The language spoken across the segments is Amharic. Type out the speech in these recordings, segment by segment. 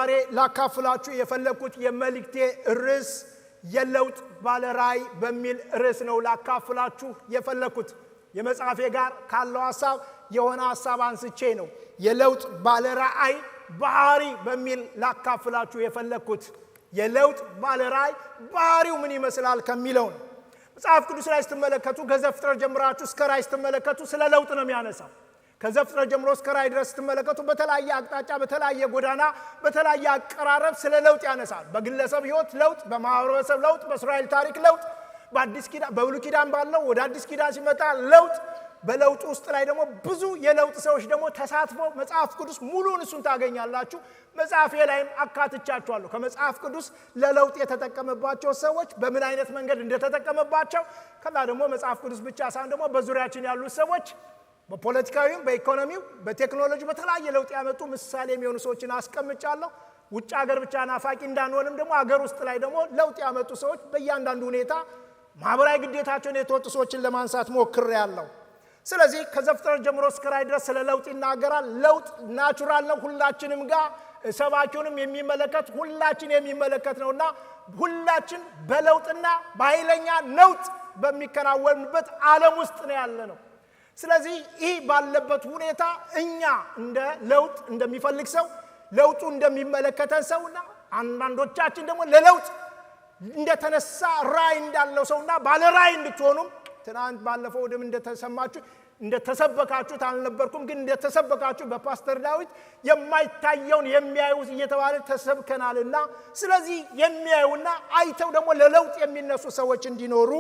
ዛሬ ላካፍላችሁ የፈለኩት የመልእክቴ ርዕስ የለውጥ ባለራዕይ በሚል ርዕስ ነው ላካፍላችሁ የፈለኩት። የመጽሐፌ ጋር ካለው ሐሳብ የሆነ ሐሳብ አንስቼ ነው የለውጥ ባለራዕይ ባህሪ በሚል ላካፍላችሁ የፈለኩት። የለውጥ ባለራዕይ ባህሪው ምን ይመስላል ከሚለው ነው። መጽሐፍ ቅዱስ ላይ ስትመለከቱ ከዘፍጥረት ጀምራችሁ እስከ ራዕይ ስትመለከቱ ስለ ለውጥ ነው የሚያነሳው። ከዘፍጥረት ጀምሮ እስከ ራዕይ ድረስ ስትመለከቱ በተለያየ አቅጣጫ በተለያየ ጎዳና በተለያየ አቀራረብ ስለ ለውጥ ያነሳል። በግለሰብ ህይወት ለውጥ፣ በማህበረሰብ ለውጥ፣ በእስራኤል ታሪክ ለውጥ፣ በአዲስ ኪዳን በብሉይ ኪዳን ባለው ወደ አዲስ ኪዳን ሲመጣ ለውጥ፣ በለውጥ ውስጥ ላይ ደግሞ ብዙ የለውጥ ሰዎች ደግሞ ተሳትፈው መጽሐፍ ቅዱስ ሙሉን እሱን ታገኛላችሁ። መጽሐፌ ላይም አካትቻቸዋለሁ። ከመጽሐፍ ቅዱስ ለለውጥ የተጠቀመባቸው ሰዎች በምን አይነት መንገድ እንደተጠቀመባቸው፣ ከዛ ደግሞ መጽሐፍ ቅዱስ ብቻ ሳይሆን ደግሞ በዙሪያችን ያሉ ሰዎች በፖለቲካዊም በኢኮኖሚው በቴክኖሎጂ በተለያየ ለውጥ ያመጡ ምሳሌ የሚሆኑ ሰዎችን አስቀምጫለሁ። ውጭ ሀገር ብቻ ናፋቂ እንዳንሆንም ደግሞ ሀገር ውስጥ ላይ ደግሞ ለውጥ ያመጡ ሰዎች በእያንዳንዱ ሁኔታ ማህበራዊ ግዴታቸውን የተወጡ ሰዎችን ለማንሳት ሞክሬያለሁ። ስለዚህ ከዘፍጥረት ጀምሮ እስከ ራዕይ ድረስ ስለ ለውጥ ይናገራል። ለውጥ ናቹራል ነው፣ ሁላችንም ጋር ሰባኪውንም የሚመለከት ሁላችን የሚመለከት ነውና ሁላችን በለውጥና በኃይለኛ ነውጥ በሚከናወንበት ዓለም ውስጥ ነው ያለ ነው። ስለዚህ ይህ ባለበት ሁኔታ እኛ እንደ ለውጥ እንደሚፈልግ ሰው ለውጡ እንደሚመለከተን ሰውና አንዳንዶቻችን ደግሞ ለለውጥ እንደተነሳ ራዕይ እንዳለው ሰውና ባለ ራዕይ እንድትሆኑም ትናንት ባለፈው ደም እንደተሰበካችሁት አልነበርኩም፣ ግን እንደተሰበካችሁ በፓስተር ዳዊት የማይታየውን የሚያዩ እየተባለ ተሰብከናልና ስለዚህ የሚያዩና አይተው ደግሞ ለለውጥ የሚነሱ ሰዎች እንዲኖሩ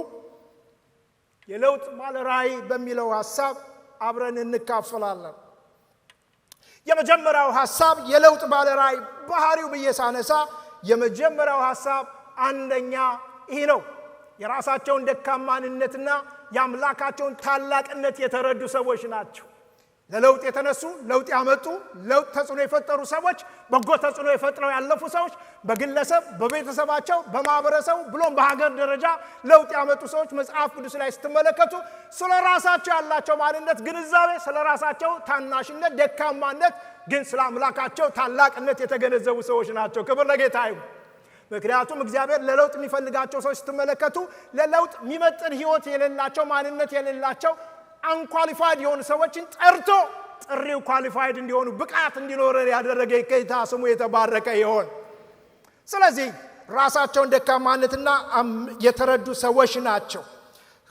የለውጥ ባለራዕይ በሚለው ሐሳብ አብረን እንካፈላለን። የመጀመሪያው ሐሳብ የለውጥ ባለራዕይ ባህሪው በየሳነሳ የመጀመሪያው ሐሳብ አንደኛ ይህ ነው። የራሳቸውን ደካማነትና የአምላካቸውን ታላቅነት የተረዱ ሰዎች ናቸው። ለለውጥ የተነሱ ለውጥ ያመጡ ለውጥ ተጽዕኖ የፈጠሩ ሰዎች፣ በጎ ተጽዕኖ የፈጥረው ያለፉ ሰዎች በግለሰብ በቤተሰባቸው በማህበረሰቡ ብሎም በሀገር ደረጃ ለውጥ ያመጡ ሰዎች መጽሐፍ ቅዱስ ላይ ስትመለከቱ ስለ ራሳቸው ያላቸው ማንነት ግንዛቤ፣ ስለ ራሳቸው ታናሽነት ደካማነት፣ ግን ስለ አምላካቸው ታላቅነት የተገነዘቡ ሰዎች ናቸው። ክብር ለጌታ ይሁን። ምክንያቱም እግዚአብሔር ለለውጥ የሚፈልጋቸው ሰዎች ስትመለከቱ ለለውጥ የሚመጥን ህይወት የሌላቸው ማንነት የሌላቸው አንኳሊፋይድ የሆኑ ሰዎችን ጠርቶ ጥሪው ኳሊፋይድ እንዲሆኑ ብቃት እንዲኖረን ያደረገ ጌታ ስሙ የተባረከ ይሁን። ስለዚህ ራሳቸውን ደካማነትና የተረዱ ሰዎች ናቸው።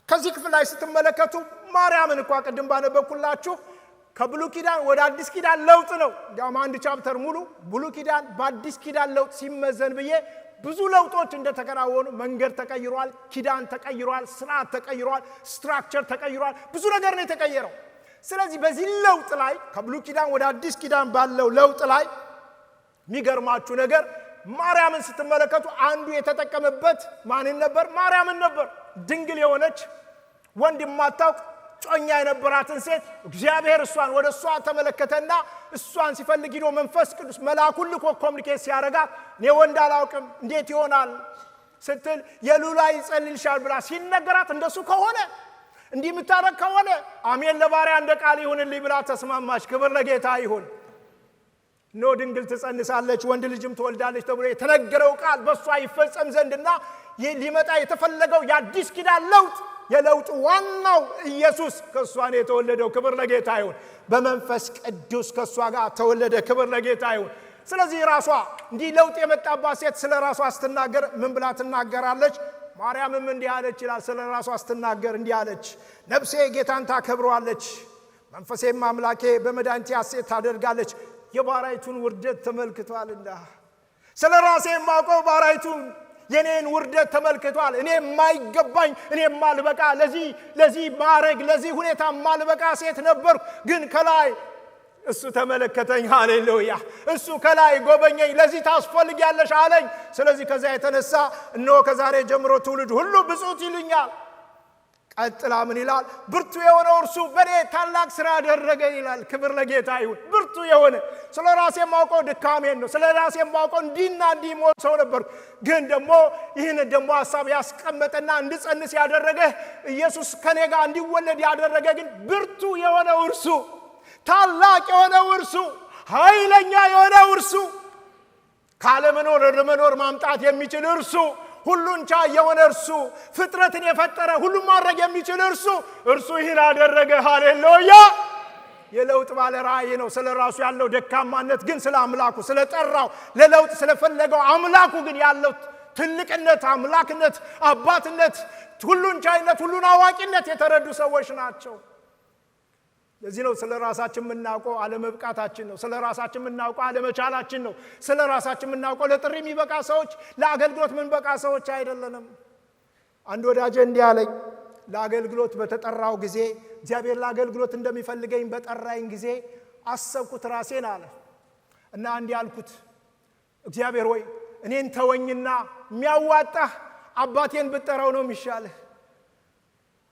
ከዚህ ክፍል ላይ ስትመለከቱ ማርያምን እንኳን ቅድም ባነበብኩላችሁ ከብሉይ ኪዳን ወደ አዲስ ኪዳን ለውጥ ነው። እንዲያውም አንድ ቻፕተር ሙሉ ብሉይ ኪዳን በአዲስ ኪዳን ለውጥ ሲመዘን ብዬ ብዙ ለውጦች እንደተከናወኑ፣ መንገድ ተቀይሯል፣ ኪዳን ተቀይሯል፣ ስርዓት ተቀይሯል፣ ስትራክቸር ተቀይሯል፣ ብዙ ነገር ነው የተቀየረው። ስለዚህ በዚህ ለውጥ ላይ ከብሉይ ኪዳን ወደ አዲስ ኪዳን ባለው ለውጥ ላይ የሚገርማችሁ ነገር ማርያምን ስትመለከቱ አንዱ የተጠቀመበት ማንን ነበር? ማርያምን ነበር። ድንግል የሆነች ወንድ የማታውቅ ጮኛ የነበራትን ሴት እግዚአብሔር እሷን ወደ እሷ ተመለከተና እሷን ሲፈልግ ሄዶ መንፈስ ቅዱስ መልአኩን ልኮ ኮሙኒኬት ሲያረጋት እኔ ወንድ አላውቅም እንዴት ይሆናል ስትል የሉላይ ይጸልልሻል ብላ ሲነገራት እንደሱ ከሆነ እንዲህ የምታረግ ከሆነ አሜን ለባሪያ እንደ ቃል ይሁንልኝ ብላ ተስማማች። ክብር ለጌታ ይሁን። ድንግል ትጸንሳለች ወንድ ልጅም ትወልዳለች ተብሎ የተነገረው ቃል በሷ ይፈጸም ዘንድና ሊመጣ የተፈለገው የአዲስ ኪዳን ለውጥ የለውጥ ዋናው ኢየሱስ ከሷ ነው የተወለደው። ክብር ለጌታ ይሁን። በመንፈስ ቅዱስ ከሷ ጋር ተወለደ። ክብር ለጌታ ይሁን። ስለዚህ ራሷ እንዲህ ለውጥ የመጣባት ሴት ስለ ራሷ ስትናገር ምን ብላ ትናገራለች? ማርያምም እንዲህ አለች ይላል። ስለ ራሷ ስትናገር እንዲህ አለች፣ ነፍሴ ጌታን ታከብረዋለች፣ መንፈሴም አምላኬ በመድኃኒቴ ሐሴት ታደርጋለች፣ የባሪያይቱን ውርደት ተመልክቷልና። ስለ ራሴ የማውቀው ባሪያይቱን የኔን ውርደት ተመልክቷል። እኔ የማይገባኝ እኔ ማልበቃ ለዚህ ማረግ ለዚህ ሁኔታ ማልበቃ ሴት ነበር፣ ግን ከላይ እሱ ተመለከተኝ። ሃሌሉያ! እሱ ከላይ ጎበኘኝ። ለዚህ ታስፈልጊያለሽ አለኝ። ስለዚህ ከዛ የተነሳ እነሆ ከዛሬ ጀምሮ ትውልድ ሁሉ ብፁዕት ይሉኛል። ቀጥላ ምን ይላል? ብርቱ የሆነው እርሱ በኔ ታላቅ ስራ ያደረገ ይላል። ክብር ለጌታ ይሁን። ብርቱ የሆነ ስለ ራሴ የማውቀው ድካሜን ነው። ስለ ራሴ የማውቀው እንዲና እንዲህ ሞት ሰው ነበር፣ ግን ደግሞ ይህን ደግሞ ሐሳብ ያስቀመጠና እንድጸንስ ያደረገ ኢየሱስ ከኔ ጋር እንዲወለድ ያደረገ ግን ብርቱ የሆነው እርሱ፣ ታላቅ የሆነው እርሱ፣ ኃይለኛ የሆነው እርሱ ካለመኖር ወደ መኖር ማምጣት የሚችል እርሱ፣ ሁሉን ቻይ የሆነ እርሱ፣ ፍጥረትን የፈጠረ ሁሉን ማድረግ የሚችል እርሱ ይህን አደረገ። ሃሌሉያ! የለውጥ ባለ ራእይ ነው። ስለ ራሱ ያለው ደካማነት ግን ስለ አምላኩ ስለጠራው ለለውጥ ስለፈለገው አምላኩ ግን ያለው ትልቅነት፣ አምላክነት፣ አባትነት፣ ሁሉን ቻይነት፣ ሁሉን አዋቂነት የተረዱ ሰዎች ናቸው። ለዚህ ነው ስለ ራሳችን የምናውቀው አለመብቃታችን ነው። ስለ ራሳችን የምናውቀው አለመቻላችን ነው። ስለ ራሳችን የምናውቀው ለጥሪ የሚበቃ ሰዎች፣ ለአገልግሎት የምንበቃ ሰዎች አይደለንም። አንድ ወዳጄ እንዲህ አለኝ፣ ለአገልግሎት በተጠራው ጊዜ እግዚአብሔር ለአገልግሎት እንደሚፈልገኝ በጠራኝ ጊዜ አሰብኩት ራሴን አለ እና እንዲህ አልኩት፣ እግዚአብሔር ወይ እኔን ተወኝና የሚያዋጣህ አባቴን ብጠራው ነው የሚሻልህ።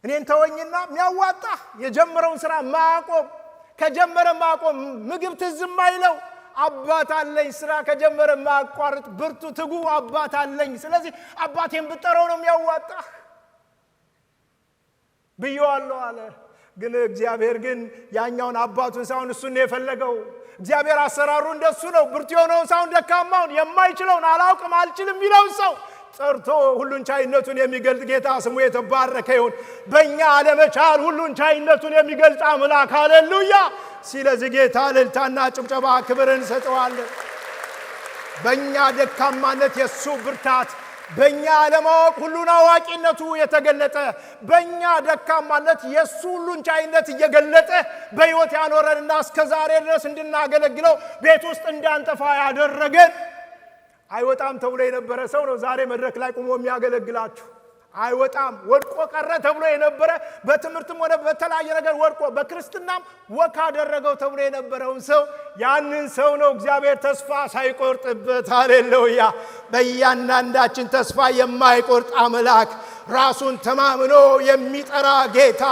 እኔን ተወኝና የሚያዋጣህ የጀመረውን ስራ ማቆም፣ ከጀመረ ማቆም፣ ምግብ ትዝ የማይለው አባት አለኝ፣ ስራ ከጀመረ ማቋረጥ ብርቱ ትጉ አባት አለኝ። ስለዚህ አባቴን ብጠራው ነው የሚያዋጣህ ብየዋለሁ አለ። ግን እግዚአብሔር ግን ያኛውን አባቱን ሳይሆን እሱን ነው የፈለገው። እግዚአብሔር አሰራሩ እንደሱ ነው። ብርቱ የሆነውን ሳይሆን ደካማውን፣ የማይችለውን አላውቅም አልችልም የሚለውን ሰው ጠርቶ ሁሉን ቻይነቱን የሚገልጥ ጌታ ስሙ የተባረከ ይሁን። በእኛ አለመቻል ሁሉን ቻይነቱን የሚገልጥ አምላክ ሃሌሉያ! ስለዚህ ጌታ እልልታና ጭብጨባ ክብርን ሰጠዋለን። በእኛ ደካማነት የሱ ብርታት፣ በእኛ አለማወቅ ሁሉን አዋቂነቱ የተገለጠ፣ በእኛ ደካማነት የሱ ሁሉን ቻይነት እየገለጠ በሕይወት ያኖረንና እስከ ዛሬ ድረስ እንድናገለግለው ቤት ውስጥ እንዳንጠፋ ያደረገን አይወጣም ተብሎ የነበረ ሰው ነው ዛሬ መድረክ ላይ ቆሞ የሚያገለግላችሁ። አይወጣም ወድቆ ቀረ ተብሎ የነበረ በትምህርትም ሆነ በተለያየ ነገር ወድቆ በክርስትናም ወካ አደረገው ተብሎ የነበረውን ሰው ያንን ሰው ነው እግዚአብሔር ተስፋ ሳይቆርጥበት ሃሌሉያ! በእያንዳንዳችን ተስፋ የማይቆርጥ አምላክ፣ ራሱን ተማምኖ የሚጠራ ጌታ፣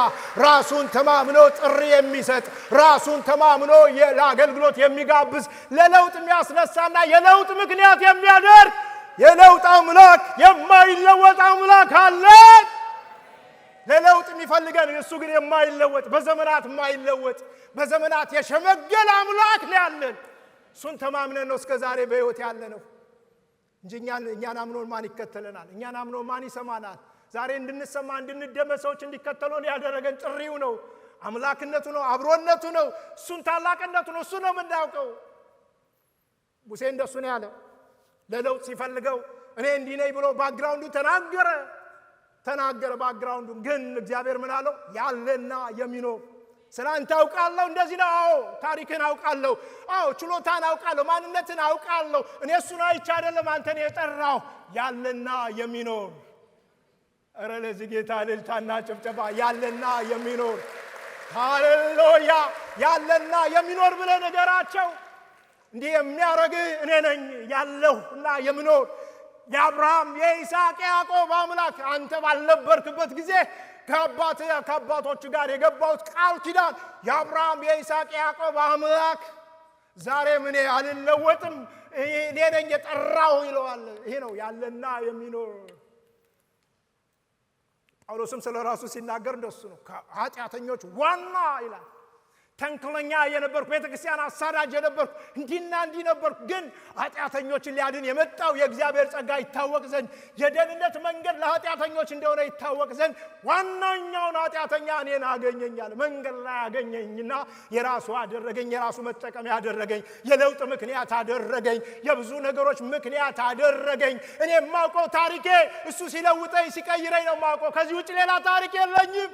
ራሱን ተማምኖ ጥሪ የሚሰጥ፣ ራሱን ተማምኖ ለአገልግሎት የሚጋብዝ፣ ለለውጥ የሚያስነሳና የለውጥ ምክንያት የሚያደርግ የለውጥ አምላክ፣ የማይለወጥ አምላክ አለን። ለለውጥ የሚፈልገን እሱ ግን የማይለወጥ፣ በዘመናት የማይለወጥ፣ በዘመናት የሸመገለ አምላክ ነው ያለን። እሱን ተማምነን ነው እስከ ዛሬ በሕይወት ያለ ነው እንጂ እኛን አምኖን ማን ይከተለናል? እኛን አምኖን ማን ይሰማናል? ዛሬ እንድንሰማ እንድንደመጥ ሰዎች እንዲከተሉን ያደረገን ጥሪው ነው፣ አምላክነቱ ነው፣ አብሮነቱ ነው፣ እሱን ታላቅነቱ ነው። እሱ ነው የምናውቀው። ሙሴ እንደሱ ነው ያለው። ለለውጥ ሲፈልገው እኔ እንዲህ ነኝ ብሎ ባክግራውንዱ ተናገረ። ባክግራውንዱ ግን እግዚአብሔር ምን አለው? ያለና የሚኖር ስላንተ አውቃለሁ። እንደዚህ ነው። አዎ ታሪክን አውቃለሁ። አዎ ችሎታን አውቃለሁ። ማንነትን አውቃለሁ። እኔ እሱን አይቼ አይደለም አንተን የጠራው። ያለና የሚኖር ኧረ ለዚህ ጌታ እልልታና ጭብጨባ። ያለና የሚኖር ሃሌሉያ! ያለና የሚኖር ብለህ ነገራቸው። እንዲህ የሚያረግ እኔ ነኝ ያለሁና የምኖር የአብርሃም የይስሐቅ ያዕቆብ አምላክ፣ አንተ ባልነበርክበት ጊዜ ከአባቶች ጋር የገባሁት ቃል ኪዳን የአብርሃም የይስሐቅ ያዕቆብ አምላክ ዛሬም እኔ አልለወጥም፣ እኔ ነኝ የጠራሁ ይለዋል። ይሄ ነው ያለና የሚኖር። ጳውሎስም ስለ ራሱ ሲናገር እንደሱ ነው። ከኃጢአተኞች ዋና ይላል። ተንኮለኛ የነበርኩ፣ ቤተክርስቲያን አሳዳጅ የነበርኩ፣ እንዲና እንዲህ ነበርኩ። ግን ኃጢአተኞችን ሊያድን የመጣው የእግዚአብሔር ጸጋ ይታወቅ ዘንድ፣ የደህንነት መንገድ ለኃጢአተኞች እንደሆነ ይታወቅ ዘንድ ዋናኛውን ኃጢአተኛ እኔን አገኘኛል። መንገድ ላይ አገኘኝና የራሱ አደረገኝ፣ የራሱ መጠቀም ያደረገኝ፣ የለውጥ ምክንያት አደረገኝ፣ የብዙ ነገሮች ምክንያት አደረገኝ። እኔ የማውቀው ታሪኬ እሱ ሲለውጠኝ ሲቀይረኝ ነው የማውቀው። ከዚህ ውጭ ሌላ ታሪክ የለኝም።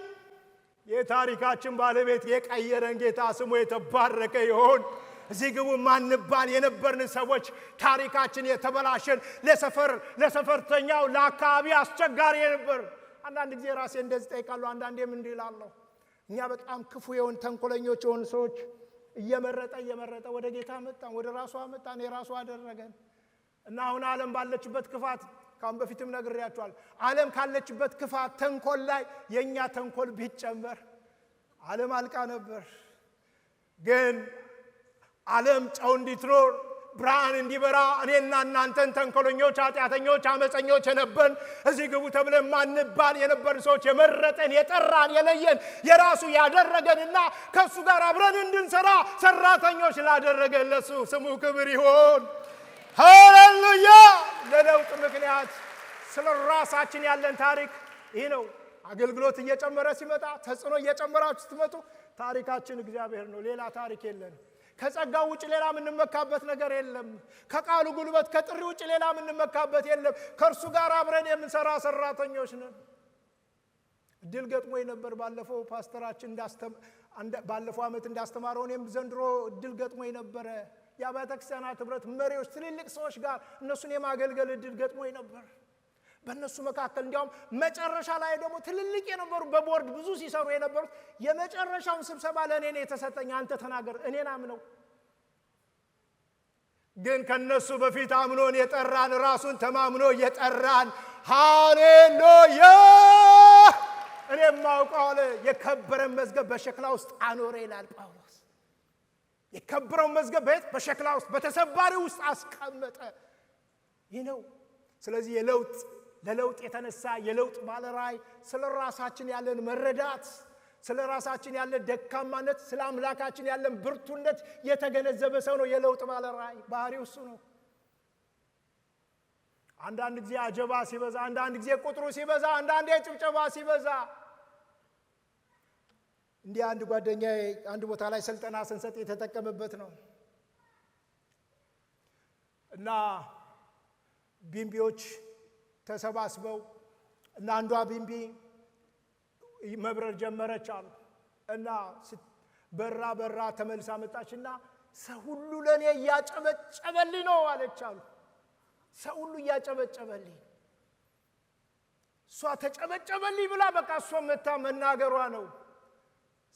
የታሪካችን ባለቤት የቀየረን ጌታ ስሙ የተባረከ ይሁን። እዚህ ግቡ ማንባል የነበርን ሰዎች ታሪካችን የተበላሸን፣ ለሰፈርተኛው ለአካባቢ አስቸጋሪ የነበር። አንዳንድ ጊዜ ራሴ እንደዚህ ጠይቃለሁ፣ አንዳንዴም እንዲህ እላለሁ። እኛ በጣም ክፉ የሆን ተንኮለኞች የሆን ሰዎች እየመረጠ ወደ ጌታ መጣን፣ ወደ ራሱ አመጣን፣ የራሱ አደረገን እና አሁን ዓለም ባለችበት ክፋት ካሁን በፊትም ነግሬያችኋል። ዓለም ካለችበት ክፋት ተንኮል ላይ የኛ ተንኮል ቢጨመር ዓለም አልቃ ነበር። ግን ዓለም ጨው እንዲትኖር ብርሃን እንዲበራ እኔና እናንተን ተንኮለኞች፣ ኃጢአተኞች፣ አመፀኞች የነበርን እዚህ ግቡ ተብለን ማንባል የነበርን ሰዎች የመረጠን፣ የጠራን፣ የለየን፣ የራሱ ያደረገንና ከሱ ጋር አብረን እንድንሰራ ሰራተኞች ላደረገን ለሱ ስሙ ክብር ይሁን። ሃሌሉያ! ለለውጥ ምክንያት ስለ ራሳችን ያለን ታሪክ ይህ ነው። አገልግሎት እየጨመረ ሲመጣ ተጽዕኖ እየጨመራችሁ ስትመጡ ታሪካችን እግዚአብሔር ነው። ሌላ ታሪክ የለንም። ከጸጋው ውጭ ሌላ የምንመካበት ነገር የለም። ከቃሉ ጉልበት ከጥሪ ውጭ ሌላ የምንመካበት የለም። ከእርሱ ጋር አብረን የምንሰራ ሰራተኞች ነን። እድል ገጥሞኝ ነበር። ባለፈው ፓስተራችን ባለፈው ዓመት እንዳስተማረው እኔም ዘንድሮ እድል ገጥሞኝ ነበረ። የአብያተ ክርስቲያናት ህብረት መሪዎች ትልልቅ ሰዎች ጋር እነሱን የማገልገል እድል ገጥሞኝ ነበር። በእነሱ መካከል እንዲያውም መጨረሻ ላይ ደግሞ ትልልቅ የነበሩ በቦርድ ብዙ ሲሰሩ የነበሩት የመጨረሻውን ስብሰባ ለእኔ ነው የተሰጠኝ። አንተ ተናገር እኔን አምነው። ግን ከነሱ በፊት አምኖን የጠራን ራሱን ተማምኖ የጠራን ሃሌሉያ! እኔም ማውቀው አለ የከበረ መዝገብ በሸክላ ውስጥ አኖረ ይላል ጳውሎስ። የከበረው መዝገብ በሸክላ ውስጥ በተሰባሪ ውስጥ አስቀመጠ። ይህ ነው። ስለዚህ ለለውጥ የተነሳ የለውጥ ባለራዕይ ስለ ራሳችን ያለን መረዳት፣ ስለ ራሳችን ያለን ደካማነት፣ ስለ አምላካችን ያለን ብርቱነት የተገነዘበ ሰው ነው የለውጥ ባለራዕይ። ባህሪው እሱ ነው። አንዳንድ ጊዜ አጀባ ሲበዛ፣ አንዳንድ ጊዜ ቁጥሩ ሲበዛ፣ አንዳንድ ጭብጨባ ሲበዛ። እንዲህ አንድ ጓደኛዬ አንድ ቦታ ላይ ስልጠና ስንሰጥ የተጠቀመበት ነው እና ቢምቢዎች ተሰባስበው እና አንዷ ቢምቢ መብረር ጀመረች አሉ እና በራ ተመልሳ መጣችና ሰው ሁሉ ለኔ እያጨበጨበልኝ ነው አለች አሉ። ሰው ሁሉ እያጨበጨበልኝ፣ እሷ ተጨበጨበልኝ ብላ በቃ እሷ መታ መናገሯ ነው።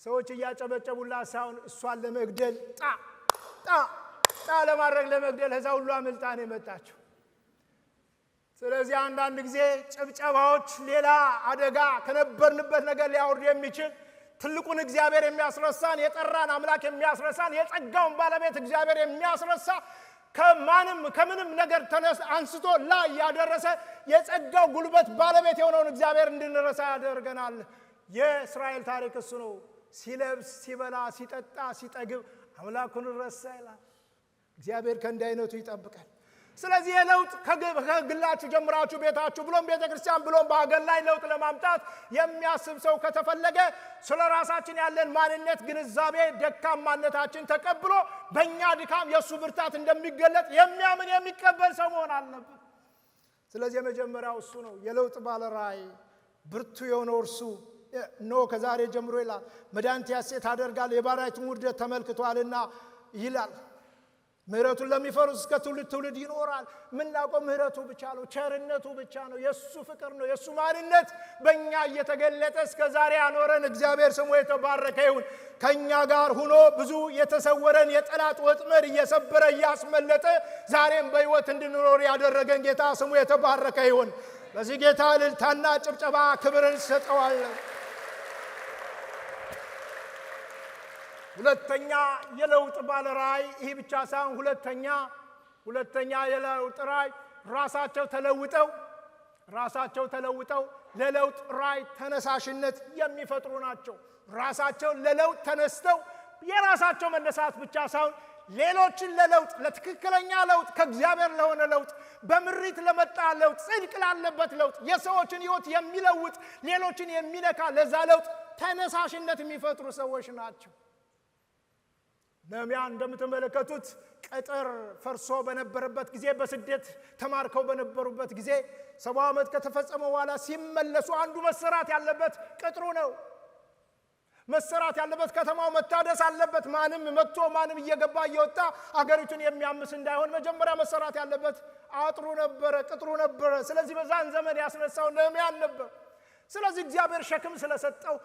ሰዎች እያጨበጨቡላት ሳይሆን እሷን ለመግደል ጣ ለማድረግ ለመግደል ከዛ ሁሉ አመልጣ ነው የመጣችው። ስለዚህ አንዳንድ ጊዜ ጭብጨባዎች ሌላ አደጋ ከነበርንበት ነገር ሊያወርድ የሚችል ትልቁን እግዚአብሔር የሚያስረሳን፣ የጠራን አምላክ የሚያስረሳን፣ የጸጋውን ባለቤት እግዚአብሔር የሚያስረሳ ከምንም ነገር አንስቶ ላይ ያደረሰ የጸጋው ጉልበት ባለቤት የሆነውን እግዚአብሔር እንድንረሳ ያደርገናል። የእስራኤል ታሪክ እሱ ነው። ሲለብስ፣ ሲበላ፣ ሲጠጣ፣ ሲጠግብ አምላኩን ረሳ ይላል። እግዚአብሔር ከእንዲህ አይነቱ ይጠብቃል። ስለዚህ የለውጥ ከግላችሁ ጀምራችሁ ቤታችሁ ብሎም ቤተክርስቲያን ብሎም በአገር ላይ ለውጥ ለማምጣት የሚያስብ ሰው ከተፈለገ ስለ ራሳችን ያለን ማንነት ግንዛቤ፣ ደካማነታችን ተቀብሎ በእኛ ድካም የእሱ ብርታት እንደሚገለጥ የሚያምን የሚቀበል ሰው መሆን አለበት። ስለዚህ የመጀመሪያው እሱ ነው። የለውጥ ባለራዕይ ብርቱ የሆነው እርሱ ነው። ከዛሬ ጀምሮ ይላል መድኃኒት ያሴት አደርጋለሁ የባሪያይቱን ውርደት ተመልክቷልና ይላል። ምህረቱን ለሚፈሩ እስከ ትውልድ ትውልድ ይኖራል። ምናውቀው ምህረቱ ብቻ ነው፣ ቸርነቱ ብቻ ነው፣ የሱ ፍቅር ነው፣ የሱ ማንነት በእኛ እየተገለጠ እስከ ዛሬ ያኖረን እግዚአብሔር ስሙ የተባረከ ይሁን። ከእኛ ጋር ሆኖ ብዙ የተሰወረን የጠላት ወጥመድ እየሰበረ እያስመለጠ ዛሬም በሕይወት እንድንኖር ያደረገን ጌታ ስሙ የተባረከ ይሁን። በዚህ ጌታ እልልታና ጭብጨባ ክብርን ሰጠዋለን። ሁለተኛ የለውጥ ባለራዕይ ይህ ብቻ ሳይሆን ሁለተኛ የለውጥ ራዕይ ራሳቸው ተለውጠው ለለውጥ ራዕይ ተነሳሽነት የሚፈጥሩ ናቸው። ራሳቸው ለለውጥ ተነስተው የራሳቸው መነሳት ብቻ ሳይሆን ሌሎችን ለለውጥ፣ ለትክክለኛ ለውጥ፣ ከእግዚአብሔር ለሆነ ለውጥ፣ በምሪት ለመጣ ለውጥ፣ ጽድቅ ላለበት ለውጥ፣ የሰዎችን ሕይወት የሚለውጥ ሌሎችን የሚነካ ለዛ ለውጥ ተነሳሽነት የሚፈጥሩ ሰዎች ናቸው። ነህምያ እንደምትመለከቱት ቅጥር ፈርሶ በነበረበት ጊዜ፣ በስደት ተማርከው በነበሩበት ጊዜ 70 ዓመት ከተፈጸመ በኋላ ሲመለሱ አንዱ መሰራት ያለበት ቅጥሩ ነው። መሰራት ያለበት ከተማው መታደስ አለበት። ማንም መጥቶ ማንም እየገባ እየወጣ አገሪቱን የሚያምስ እንዳይሆን መጀመሪያ መሰራት ያለበት አጥሩ ነበረ፣ ቅጥሩ ነበረ። ስለዚህ በዛን ዘመን ያስነሳው ነህምያ ነበር። ስለዚህ እግዚአብሔር ሸክም ስለሰጠው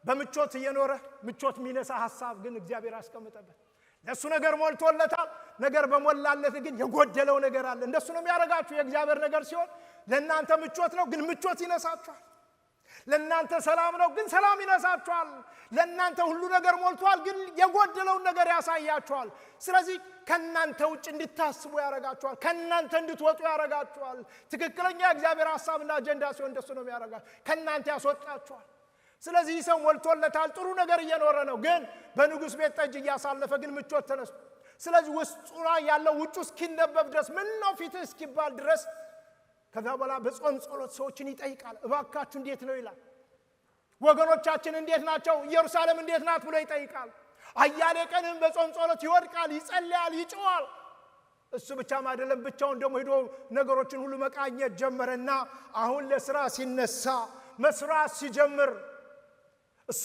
በምቾት እየኖረ ምቾት የሚነሳ ሐሳብ ግን እግዚአብሔር አስቀምጠበት። ለሱ ነገር ሞልቶለታል። ነገር በሞላለት ግን የጎደለው ነገር አለ። እንደሱ ነው የሚያረጋችሁ። የእግዚአብሔር ነገር ሲሆን ለእናንተ ምቾት ነው፣ ግን ምቾት ይነሳችኋል። ለእናንተ ሰላም ነው፣ ግን ሰላም ይነሳችኋል። ለእናንተ ሁሉ ነገር ሞልቷል፣ ግን የጎደለውን ነገር ያሳያችኋል። ስለዚህ ከእናንተ ውጭ እንድታስቡ ያረጋችኋል፣ ከእናንተ እንድትወጡ ያረጋችኋል። ትክክለኛ የእግዚአብሔር ሐሳብና አጀንዳ ሲሆን እንደሱ ነው የሚያረጋችሁ፣ ከእናንተ ያስወጣችኋል። ስለዚህ ሰው ሞልቶለታል፣ ጥሩ ነገር እየኖረ ነው፣ ግን በንጉሥ ቤት ጠጅ እያሳለፈ ግን ምቾት ተነስቶ ስለዚህ ውስጡ ላይ ያለው ውጭ እስኪነበብ ድረስ ምን ነው ፊትህ እስኪባል ድረስ ከዛ በኋላ በጾም ጸሎት ሰዎችን ይጠይቃል። እባካችሁ እንዴት ነው ይላል። ወገኖቻችን እንዴት ናቸው? ኢየሩሳሌም እንዴት ናት ብሎ ይጠይቃል። አያሌ ቀንም በጾም ጸሎት ይወድቃል፣ ይጸልያል፣ ይጮሃል። እሱ ብቻም አይደለም፣ ብቻውን ደግሞ ሄዶ ነገሮችን ሁሉ መቃኘት ጀመረና አሁን ለሥራ ሲነሳ መስራት ሲጀምር እሱ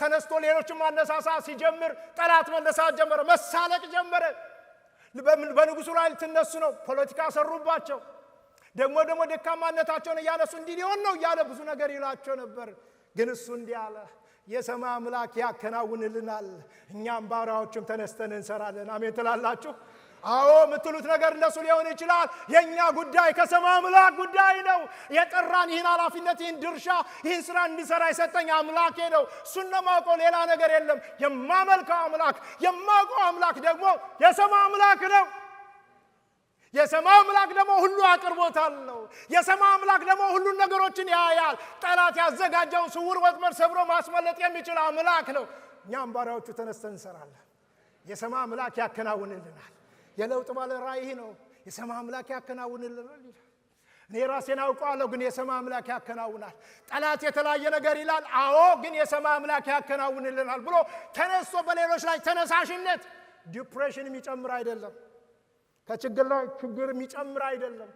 ተነስቶ ሌሎችን ማነሳሳት ሲጀምር ጠላት መነሳት ጀመረ፣ መሳለቅ ጀመረ። በንጉሱ ላይ ልትነሱ ነው፣ ፖለቲካ ሰሩባቸው። ደግሞ ደካማነታቸውን እያነሱ እንዲህ ሊሆን ነው እያለ ብዙ ነገር ይላቸው ነበር። ግን እሱ እንዲህ አለ፣ የሰማይ አምላክ ያከናውንልናል፣ እኛም ባሪያዎችም ተነስተን እንሰራለን። አሜን ትላላችሁ? አዎ የምትሉት ነገር እንደሱ ሊሆን ይችላል። የኛ ጉዳይ ከሰማይ አምላክ ጉዳይ ነው። የጠራን ይህን ኃላፊነት፣ ይህን ድርሻ፣ ይህን ስራ እንዲሰራ የሰጠኝ አምላኬ ነው። እሱን ነው የማውቀው፣ ሌላ ነገር የለም። የማመልከው አምላክ፣ የማውቀው አምላክ ደግሞ የሰማይ አምላክ ነው። የሰማይ አምላክ ደግሞ ሁሉ አቅርቦት አለው። የሰማይ አምላክ ደግሞ ሁሉን ነገሮችን ያያል። ጠላት ያዘጋጀውን ስውር ወጥመድ ሰብሮ ማስመለጥ የሚችል አምላክ ነው። እኛም ባሪያዎቹ ተነስተን እንሰራለን። የሰማይ አምላክ ያከናውንልናል። የለውጥ ባለ ራእይ ነው። የሰማይ አምላክ ያከናውንልናል ይላል። እኔ ራሴን አውቀዋለሁ፣ ግን የሰማይ አምላክ ያከናውናል። ጠላት የተለያየ ነገር ይላል። አዎ ግን የሰማይ አምላክ ያከናውንልናል ብሎ ተነስቶ በሌሎች ላይ ተነሳሽነት ዲፕሬሽን የሚጨምር አይደለም። ከችግር ላይ ችግር የሚጨምር አይደለም።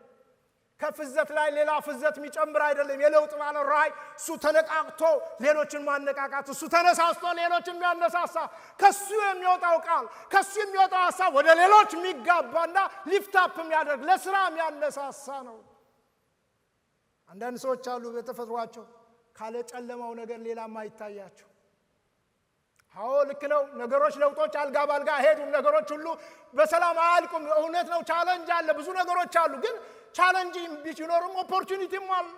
ከፍዘት ላይ ሌላ ፍዘት የሚጨምር አይደለም። የለውጥ ባለ ራእይ እሱ ተነቃቅቶ ሌሎችን ማነቃቃት፣ እሱ ተነሳስቶ ሌሎችን የሚያነሳሳ፣ ከሱ የሚወጣው ቃል፣ ከሱ የሚወጣው ሐሳብ ወደ ሌሎች የሚጋባና ሊፍታፕ የሚያደርግ ለስራ የሚያነሳሳ ነው። አንዳንድ ሰዎች አሉ በተፈጥሯቸው ካለ ጨለማው ነገር ሌላ ማይታያቸው። አዎ ልክ ነው። ነገሮች ለውጦች አልጋ ባልጋ አይሄዱም። ነገሮች ሁሉ በሰላም አያልቁም። እውነት ነው። ቻሌንጅ አለ፣ ብዙ ነገሮች አሉ። ግን ቻሌንጅ ቢኖርም ኦፖርቹኒቲም አለ።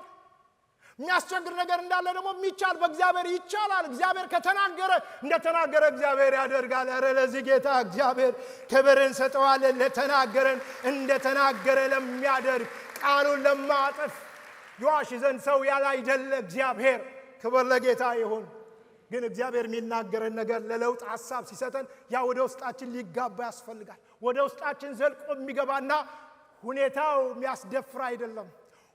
የሚያስቸግር ነገር እንዳለ ደግሞ የሚቻል በእግዚአብሔር ይቻላል። እግዚአብሔር ከተናገረ እንደተናገረ እግዚአብሔር ያደርጋል። ኧረ ለዚህ ጌታ እግዚአብሔር ክብር እንሰጠዋለን። ለተናገረን እንደተናገረ ለሚያደርግ ቃሉን ለማጠፍ ይዋሽ ዘንድ ሰው ያለ አይደለ እግዚአብሔር። ክብር ለጌታ ይሁን። ግን እግዚአብሔር የሚናገረን ነገር ለለውጥ ሐሳብ ሲሰጠን ያ ወደ ውስጣችን ሊጋባ ያስፈልጋል። ወደ ውስጣችን ዘልቆ የሚገባና ሁኔታው የሚያስደፍር አይደለም።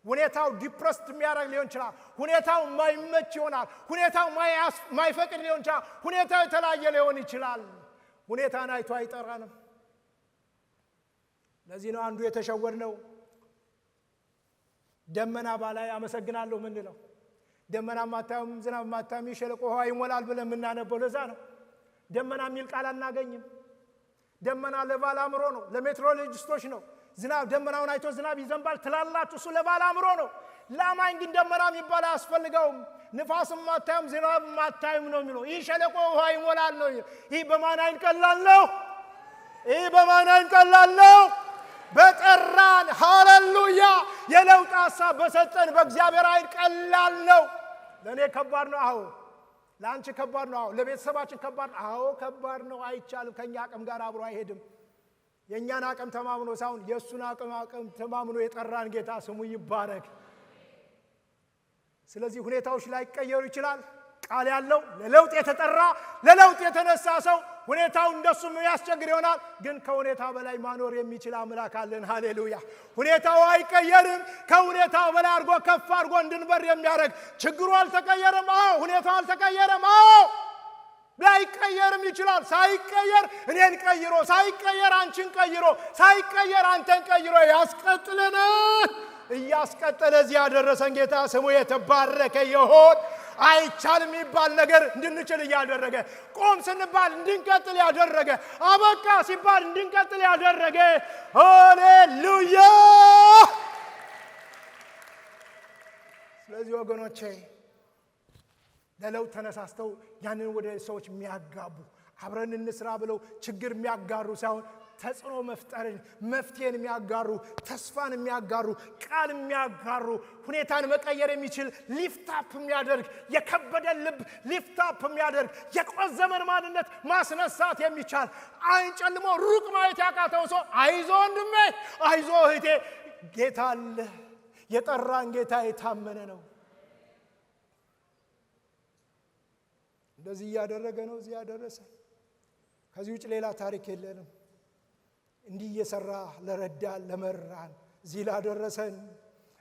ሁኔታው ዲፕረስድ የሚያደርግ ሊሆን ይችላል። ሁኔታው የማይመች ይሆናል። ሁኔታው ማይፈቅድ ሊሆን ይችላል። ሁኔታው የተለያየ ሊሆን ይችላል። ሁኔታን አይቶ አይጠራንም። ለዚህ ነው አንዱ የተሸወድነው ደመና ባላይ አመሰግናለሁ ምንለው። ደመና ማታዩም ዝናብ ማታዩም ሸለቆ ውሃ ይሞላል ብለን የምናነበው ለዛ ነው። ደመና የሚል ቃል አናገኝም። ደመና ለባለ አእምሮ ነው፣ ለሜትሮሎጂስቶች ነው። ዝናብ ደመናውን አይቶ ዝናብ ይዘንባል ትላላችሁ፣ እሱ ለባለ አእምሮ ነው። ለአማኝ ግን ደመና የሚባል አያስፈልገውም። ንፋስም ማታዩም ዝናብ ማታዩም ነው የሚለው። ይህ ሸለቆ ውሃ ይሞላል ነው። ይህ በማን አይን ቀላል ነው? ይህ በማን አይን ቀላል ነው? በጠራን ሃሌሉያ የለውጥ ሐሳብ በሰጠን በእግዚአብሔር አይን ቀላል ነው። ለእኔ ከባድ ነው። አዎ ለአንቺ ከባድ ነው። አዎ ለቤተሰባችን ከባድ ነው። አዎ ከባድ ነው። አይቻልም። ከኛ አቅም ጋር አብሮ አይሄድም። የእኛን አቅም ተማምኖ ሳይሆን የእሱን አቅም ተማምኖ የጠራን ጌታ ስሙ ይባረክ። ስለዚህ ሁኔታዎች ላይ ቀየሩ ይችላል። ቃል ያለው ለለውጥ የተጠራ ለለውጥ የተነሳ ሰው ሁኔታው እንደሱ የሚያስቸግር ይሆናል። ግን ከሁኔታ በላይ ማኖር የሚችል አምላክ አለን። ሃሌሉያ። ሁኔታው አይቀየርም። ከሁኔታው በላይ አድርጎ ከፍ አድርጎ እንድንበር የሚያደርግ ችግሩ አልተቀየረም። አዎ ሁኔታው አልተቀየረም። አዎ ላይቀየርም ይችላል። ሳይቀየር እኔን ቀይሮ፣ ሳይቀየር አንቺን ቀይሮ፣ ሳይቀየር አንተን ቀይሮ ያስቀጥለናል። እያስቀጠለ እዚህ ያደረሰን ጌታ ስሙ የተባረከ ይሁን። አይቻልም የሚባል ነገር እንድንችል እያደረገ፣ ቆም ስንባል እንድንቀጥል ያደረገ፣ አበቃ ሲባል እንድንቀጥል ያደረገ ሃሌሉያ። ስለዚህ ወገኖቼ ለለውጥ ተነሳስተው ያንን ወደ ሰዎች የሚያጋቡ አብረን እንስራ ብለው ችግር የሚያጋሩ ሳይሆን ተጽዕኖ መፍጠርን፣ መፍትሄን የሚያጋሩ፣ ተስፋን የሚያጋሩ፣ ቃል የሚያጋሩ፣ ሁኔታን መቀየር የሚችል ሊፍታፕ የሚያደርግ፣ የከበደን ልብ ሊፍታፕ የሚያደርግ፣ የቆዘመን ማንነት ማስነሳት የሚቻል፣ አይን ጨልሞ ሩቅ ማየት ያቃተውን ሰው አይዞ ወንድሜ፣ አይዞ እህቴ፣ ጌታ አለ። የጠራን ጌታ የታመነ ነው። እንደዚህ እያደረገ ነው እዚህ ያደረሰ። ከዚህ ውጭ ሌላ ታሪክ የለንም። እንዲህ እየሰራ ለረዳን ለመራን እዚህ ላደረሰን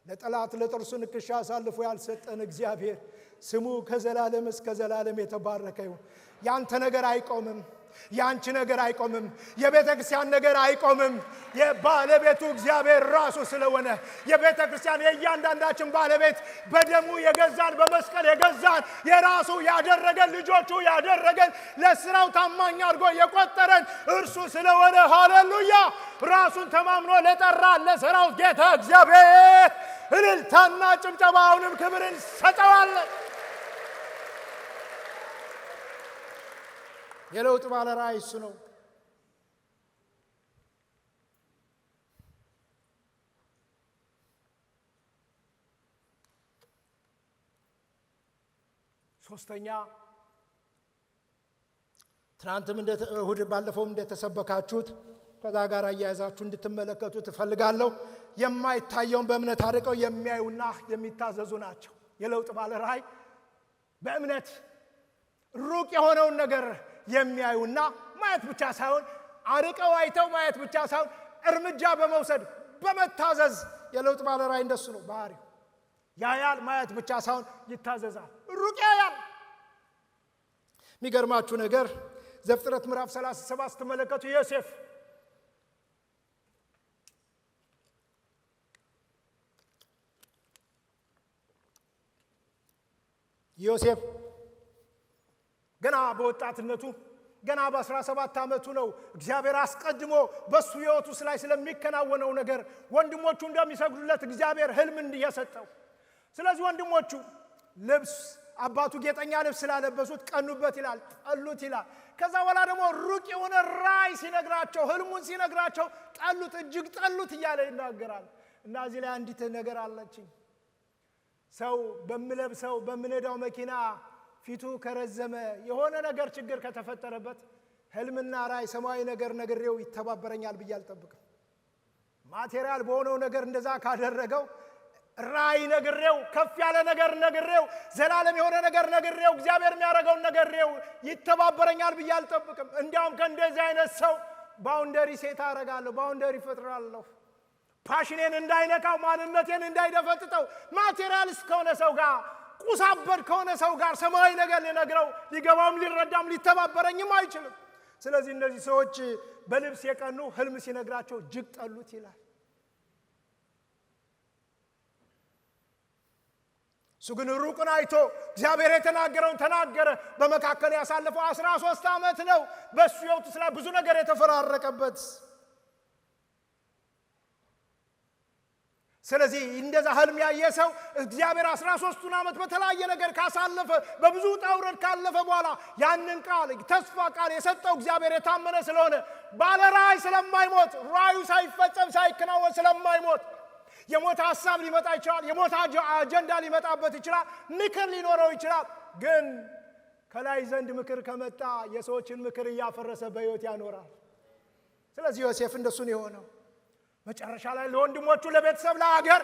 ለጠላት ለጥርሱ ንክሻ አሳልፎ ያልሰጠን እግዚአብሔር ስሙ ከዘላለም እስከ ዘላለም የተባረከ ይሁን። ያንተ ነገር አይቆምም፣ ያንቺ ነገር አይቆምም፣ የቤተ ክርስቲያን ነገር አይቆምም። የባለቤቱ እግዚአብሔር ራሱ ስለሆነ የቤተ ክርስቲያን የእያንዳንዳችን ባለቤት በደሙ የገዛን በመስቀል የገዛን የራሱ ያደረገን ልጆቹ ያደረገን ለስራው ታማኝ አድርጎ የቆጠረን እርሱ ስለሆነ ሃሌሉያ ራሱን ተማምኖ ለጠራን ለሰራው ጌታ እግዚአብሔር እልልታና ጭብጨባውንም ክብርን ሰጠዋለን። የለውጥ ባለራዕይ እሱ ነው። ሶስተኛ ትናንትም እሁድ ባለፈውም እንደተሰበካችሁት ከዛ ጋር አያያዛችሁ እንድትመለከቱ ትፈልጋለሁ። የማይታየውን በእምነት አርቀው የሚያዩና የሚታዘዙ ናቸው። የለውጥ ባለራዕይ በእምነት ሩቅ የሆነውን ነገር የሚያዩና ማየት ብቻ ሳይሆን አርቀው አይተው ማየት ብቻ ሳይሆን እርምጃ በመውሰድ በመታዘዝ የለውጥ ባለራዕይ እንደሱ ነው ባህሪው። ያያል፣ ማየት ብቻ ሳይሆን ይታዘዛል፣ ሩቅ ያያል። የሚገርማችሁ ነገር ዘፍጥረት ምዕራፍ 37 ስትመለከቱ ዮሴፍ ገና በወጣትነቱ ገና በ17 ዓመቱ ነው እግዚአብሔር አስቀድሞ በሱ ሕይወት ውስጥ ላይ ስለሚከናወነው ነገር ወንድሞቹ እንደሚሰግዱለት እግዚአብሔር ህልም እንዲያሰጠው። ስለዚህ ወንድሞቹ ልብስ አባቱ ጌጠኛ ልብስ ስላለበሱት ቀኑበት ይላል፣ ጠሉት ይላል። ከዛ በኋላ ደግሞ ሩቅ የሆነ ራዕይ ሲነግራቸው ህልሙን ሲነግራቸው ጠሉት፣ እጅግ ጠሉት እያለ ይናገራል። እና እዚህ ላይ አንዲት ነገር አለችኝ። ሰው በሚለብሰው በሚነዳው መኪና ፊቱ ከረዘመ የሆነ ነገር ችግር ከተፈጠረበት ህልምና ራዕይ ሰማያዊ ነገር ነግሬው ይተባበረኛል ብዬ አልጠብቅም። ማቴሪያል በሆነው ነገር እንደዛ ካደረገው ራዕይ ነግሬው ከፍ ያለ ነገር ነግሬው ዘላለም የሆነ ነገር ነግሬው እግዚአብሔር የሚያደርገውን ነግሬው ይተባበረኛል ብዬ አልጠብቅም። እንዲያውም ከእንደዚህ አይነት ሰው ባውንደሪ ሴት አደርጋለሁ፣ ባውንደሪ ፈጥራለሁ። ፓሽኔን እንዳይነካው፣ ማንነቴን እንዳይደፈጥጠው ማቴሪያሊስት ከሆነ ሰው ጋር ቁሳበድ ከሆነ ሰው ጋር ሰማያዊ ነገር ሊነግረው ሊገባም ሊረዳም ሊተባበረኝም አይችልም። ስለዚህ እነዚህ ሰዎች በልብስ የቀኑ ህልም ሲነግራቸው እጅግ ጠሉት ይላል። እሱ ግን ሩቅን አይቶ እግዚአብሔር የተናገረውን ተናገረ። በመካከል ያሳለፈው 13 ዓመት ነው። በሱ ሕይወት ላይ ብዙ ነገር የተፈራረቀበት። ስለዚህ እንደዛ ህልም ያየ ሰው እግዚአብሔር 13ቱን ዓመት በተለያየ ነገር ካሳለፈ በብዙ ጣውረድ ካለፈ በኋላ ያንን ቃል ተስፋ ቃል የሰጠው እግዚአብሔር የታመነ ስለሆነ ባለራዕይ ስለማይሞት ራዕዩ ሳይፈጸም ሳይከናወን ስለማይሞት የሞት ሐሳብ ሊመጣ ይችላል፣ የሞት አጀንዳ ሊመጣበት ይችላል፣ ምክር ሊኖረው ይችላል። ግን ከላይ ዘንድ ምክር ከመጣ የሰዎችን ምክር እያፈረሰ በሕይወት ያኖራል። ስለዚህ ዮሴፍ እንደሱ ነው የሆነው። መጨረሻ ላይ ለወንድሞቹ ለቤተሰብ ለሀገር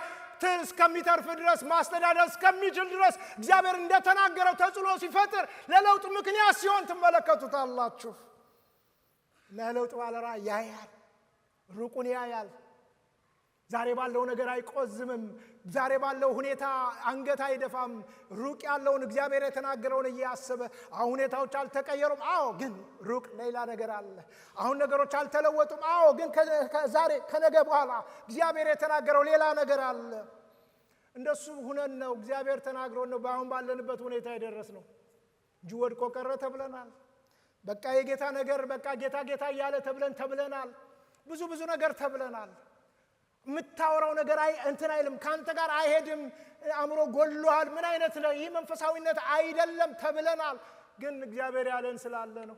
እስከሚተርፍ ድረስ ማስተዳደር እስከሚችል ድረስ እግዚአብሔር እንደተናገረው ተጽዕኖ ሲፈጥር ለለውጥ ምክንያት ሲሆን ትመለከቱታላችሁ። ለለውጥ ባለራዕይ ያያል፣ ሩቁን ያያል። ዛሬ ባለው ነገር አይቆዝምም። ዛሬ ባለው ሁኔታ አንገት አይደፋም። ሩቅ ያለውን እግዚአብሔር የተናገረውን እያሰበ አሁን ሁኔታዎች አልተቀየሩም። አዎ ግን ሩቅ ሌላ ነገር አለ። አሁን ነገሮች አልተለወጡም። አዎ ግን ዛሬ ከነገ በኋላ እግዚአብሔር የተናገረው ሌላ ነገር አለ። እንደሱ ሁነን ነው እግዚአብሔር ተናግሮን ነው በአሁን ባለንበት ሁኔታ የደረስነው እንጂ ወድቆ ቀረ ተብለናል። በቃ የጌታ ነገር በቃ ጌታ ጌታ እያለ ተብለናል። ብዙ ነገር ተብለናል። የምታወራው ነገር እንትን አይልም፣ ካንተ ጋር አይሄድም፣ አእምሮ ጎልሏል፣ ምን አይነት ነው ይህ መንፈሳዊነት አይደለም ተብለናል። ግን እግዚአብሔር ያለን ስላለ ነው።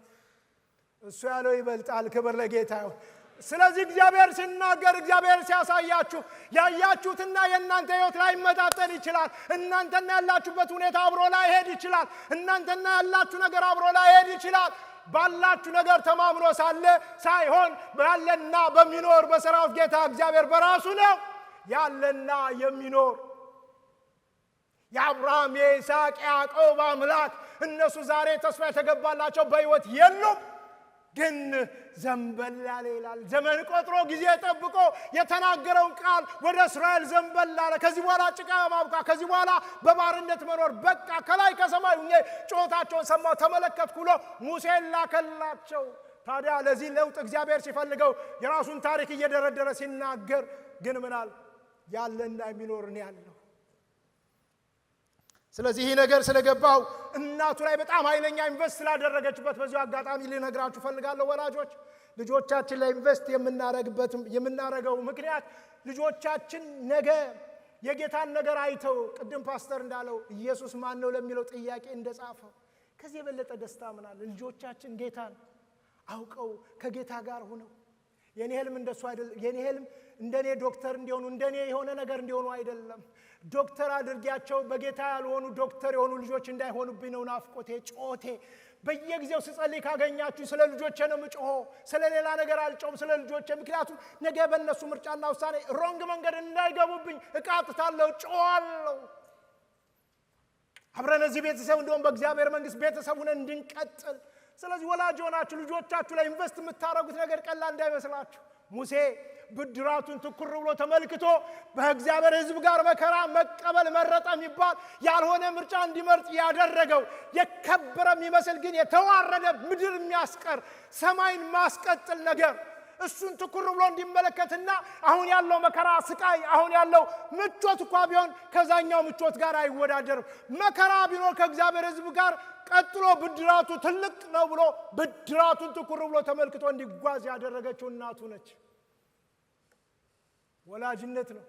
እሱ ያለው ይበልጣል። ክብር ለጌታ ይሁን። ስለዚህ እግዚአብሔር ሲናገር እግዚአብሔር ሲያሳያችሁ ያያችሁትና የእናንተ ሕይወት ላይ መጣጠን ይችላል። እናንተና ያላችሁበት ሁኔታ አብሮ ላይ ሄድ ይችላል። እናንተና ያላችሁ ነገር አብሮ ላይ ሄድ ይችላል። ባላችሁ ነገር ተማምኖ ሳለ ሳይሆን ያለና በሚኖር በሰራዊት ጌታ እግዚአብሔር በራሱ ነው ያለና የሚኖር የአብርሃም የይስሐቅ ያዕቆብ አምላክ። እነሱ ዛሬ ተስፋ የተገባላቸው በሕይወት የሉም። ግን ዘንበል አለ ይላል። ዘመን ቆጥሮ ጊዜ ጠብቆ የተናገረውን ቃል ወደ እስራኤል ዘንበል አለ። ከዚህ በኋላ ጭቃ ማብቃ፣ ከዚህ በኋላ በባርነት መኖር በቃ። ከላይ ከሰማይ ሁኜ ጩኸታቸውን ሰማሁ ተመለከትኩ ብሎ ሙሴን ላከላቸው። ታዲያ ለዚህ ለውጥ እግዚአብሔር ሲፈልገው የራሱን ታሪክ እየደረደረ ሲናገር ግን ምናል ያለና የሚኖር ነው ያለው። ስለዚህ ይህ ነገር ስለገባው እናቱ ላይ በጣም ኃይለኛ ኢንቨስት ስላደረገችበት በዚሁ አጋጣሚ ልነግራችሁ ፈልጋለሁ። ወላጆች ልጆቻችን ላይ ኢንቨስት የምናረገው ምክንያት ልጆቻችን ነገ የጌታን ነገር አይተው ቅድም ፓስተር እንዳለው ኢየሱስ ማን ነው ለሚለው ጥያቄ እንደጻፈው ከዚህ የበለጠ ደስታ ምን አለ? ልጆቻችን ጌታን አውቀው ከጌታ ጋር ሆነው የኔ ህልም እንደሱ አይደለም። የኔ ህልም እንደኔ ዶክተር እንዲሆኑ እንደኔ የሆነ ነገር እንዲሆኑ አይደለም። ዶክተር አድርጊያቸው በጌታ ያልሆኑ ዶክተር የሆኑ ልጆች እንዳይሆኑብኝ ነው ናፍቆቴ፣ ጮቴ። በየጊዜው ስጸልይ ካገኛችሁ ስለ ልጆቼ ነው የምጮኸው። ስለ ሌላ ነገር አልጮህም፣ ስለ ልጆቼ። ምክንያቱም ነገ በእነሱ ምርጫና ውሳኔ ሮንግ መንገድ እንዳይገቡብኝ እቃጥታለሁ፣ ጮኻለሁ። አብረን እዚህ ቤተሰብ እንደውም በእግዚአብሔር መንግስት ቤተሰብ ሆነን እንድንቀጥል። ስለዚህ ወላጅ ሆናችሁ ልጆቻችሁ ላይ ኢንቨስት የምታረጉት ነገር ቀላል እንዳይመስላችሁ። ሙሴ ብድራቱን ትኩር ብሎ ተመልክቶ በእግዚአብሔር ሕዝብ ጋር መከራ መቀበል መረጠ የሚባል ያልሆነ ምርጫ እንዲመርጥ ያደረገው የከበረ የሚመስል ግን የተዋረደ ምድር የሚያስቀር ሰማይን ማስቀጥል ነገር እሱን ትኩር ብሎ እንዲመለከትና አሁን ያለው መከራ ስቃይ፣ አሁን ያለው ምቾት እንኳን ቢሆን ከዛኛው ምቾት ጋር አይወዳደርም። መከራ ቢኖር ከእግዚአብሔር ሕዝብ ጋር ቀጥሎ ብድራቱ ትልቅ ነው ብሎ ብድራቱን ትኩር ብሎ ተመልክቶ እንዲጓዝ ያደረገችው እናቱ ነች። ወላጅነት ነው።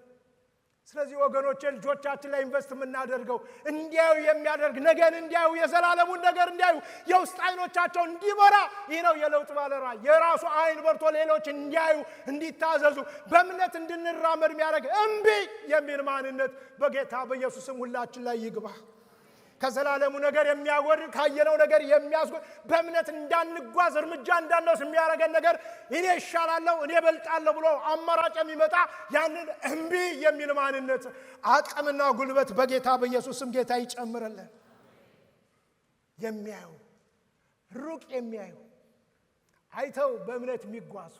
ስለዚህ ወገኖቼ ልጆቻችን ላይ ኢንቨስት የምናደርገው እንዲያዩ የሚያደርግ ነገን እንዲያዩ የዘላለሙን ነገር እንዲያዩ የውስጥ አይኖቻቸው እንዲበራ ይህ ነው የለውጥ ባለራዕይ። የራሱ አይን በርቶ ሌሎች እንዲያዩ እንዲታዘዙ በእምነት እንድንራመድ የሚያደርግ እምቢ የሚል ማንነት በጌታ በኢየሱስም ሁላችን ላይ ይግባ። ከዘላለሙ ነገር የሚያወርድ ካየነው ነገር የሚያስጎድ በእምነት እንዳንጓዝ እርምጃ እንዳንወስድ የሚያደርገን ነገር እኔ ይሻላለሁ እኔ በልጣለሁ ብሎ አማራጭ የሚመጣ ያንን እምቢ የሚል ማንነት አቅምና ጉልበት በጌታ በኢየሱስም ጌታ ይጨምርልን። የሚያዩ ሩቅ የሚያዩ አይተው በእምነት የሚጓዙ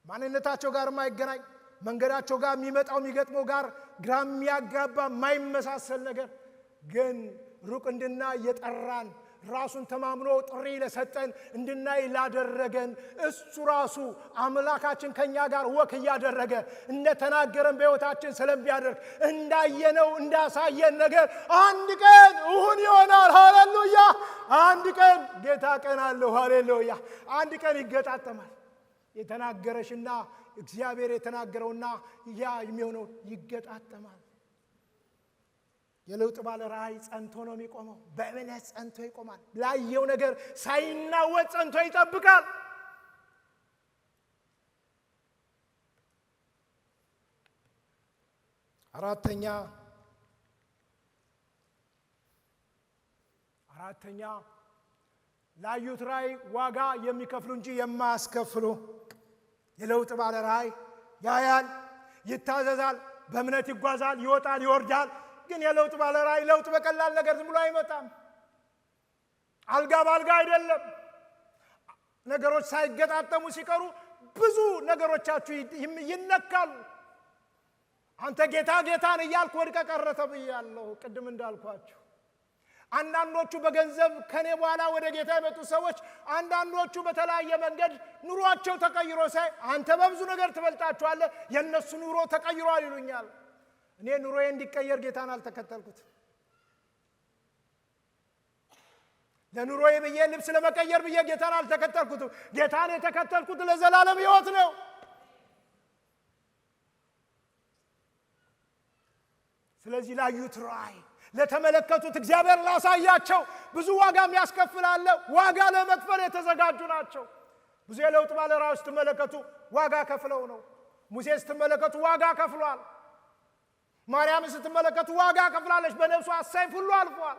ማንነታቸው ጋር የማይገናኝ መንገዳቸው ጋር የሚመጣው የሚገጥመው ጋር ግራ የሚያጋባ የማይመሳሰል ነገር ግን ሩቅ እንድናይ የጠራን ራሱን ተማምኖ ጥሪ ለሰጠን እንድናይ ላደረገን እሱ ራሱ አምላካችን ከኛ ጋር ወክ እያደረገ እንደተናገረን በሕይወታችን ስለሚያደርግ እንዳየነው እንዳሳየን ነገር አንድ ቀን እውን ይሆናል። ሃሌሉያ! አንድ ቀን ጌታ ቀን አለው። ሃሌሉያ! አንድ ቀን ይገጣጠማል። የተናገረሽና እግዚአብሔር የተናገረውና ያ የሚሆነው ይገጣጠማል። የለውጥ ባለ ራዕይ ጸንቶ ነው የሚቆመው። በእምነት ጸንቶ ይቆማል። ላየው ነገር ሳይናወጥ ጸንቶ ይጠብቃል። አራተኛ ላዩት ራዕይ ዋጋ የሚከፍሉ እንጂ የማያስከፍሉ። የለውጥ ባለ ራዕይ ያያል፣ ይታዘዛል፣ በእምነት ይጓዛል፣ ይወጣል፣ ይወርዳል። ግን የለውጥ ባለ ራዕይ ለውጥ በቀላል ነገር ዝም ብሎ አይመጣም። አልጋ ባልጋ አይደለም። ነገሮች ሳይገጣጠሙ ሲቀሩ ብዙ ነገሮቻችሁ ይነካሉ። አንተ ጌታ ጌታን እያልክ ወድቀህ ቀረህ ተብያለሁ። ቅድም እንዳልኳችሁ አንዳንዶቹ በገንዘብ ከኔ በኋላ ወደ ጌታ የመጡ ሰዎች አንዳንዶቹ በተለያየ መንገድ ኑሯቸው ተቀይሮ ሳይ አንተ በብዙ ነገር ትበልጣቸዋለህ፣ የነሱ ኑሮ ተቀይሯል ይሉኛል። እኔ ኑሮዬ እንዲቀየር ጌታን አልተከተልኩት። ለኑሮዬ ብዬ ልብስ ለመቀየር ብዬ ጌታን አልተከተልኩት። ጌታን የተከተልኩት ለዘላለም ሕይወት ነው። ስለዚህ ላዩት ራዕይ ለተመለከቱት እግዚአብሔር ላሳያቸው ብዙ ዋጋ የሚያስከፍላለ ዋጋ ለመክፈል የተዘጋጁ ናቸው። ብዙ የለውጥ ባለ ራዕይ ስትመለከቱ ዋጋ ከፍለው ነው። ሙሴ ስትመለከቱ ዋጋ ከፍሏል። ማርያም ስትመለከቱ ዋጋ ከፍላለች። በነፍሷ ሰይፍ ሁሉ አልፏል።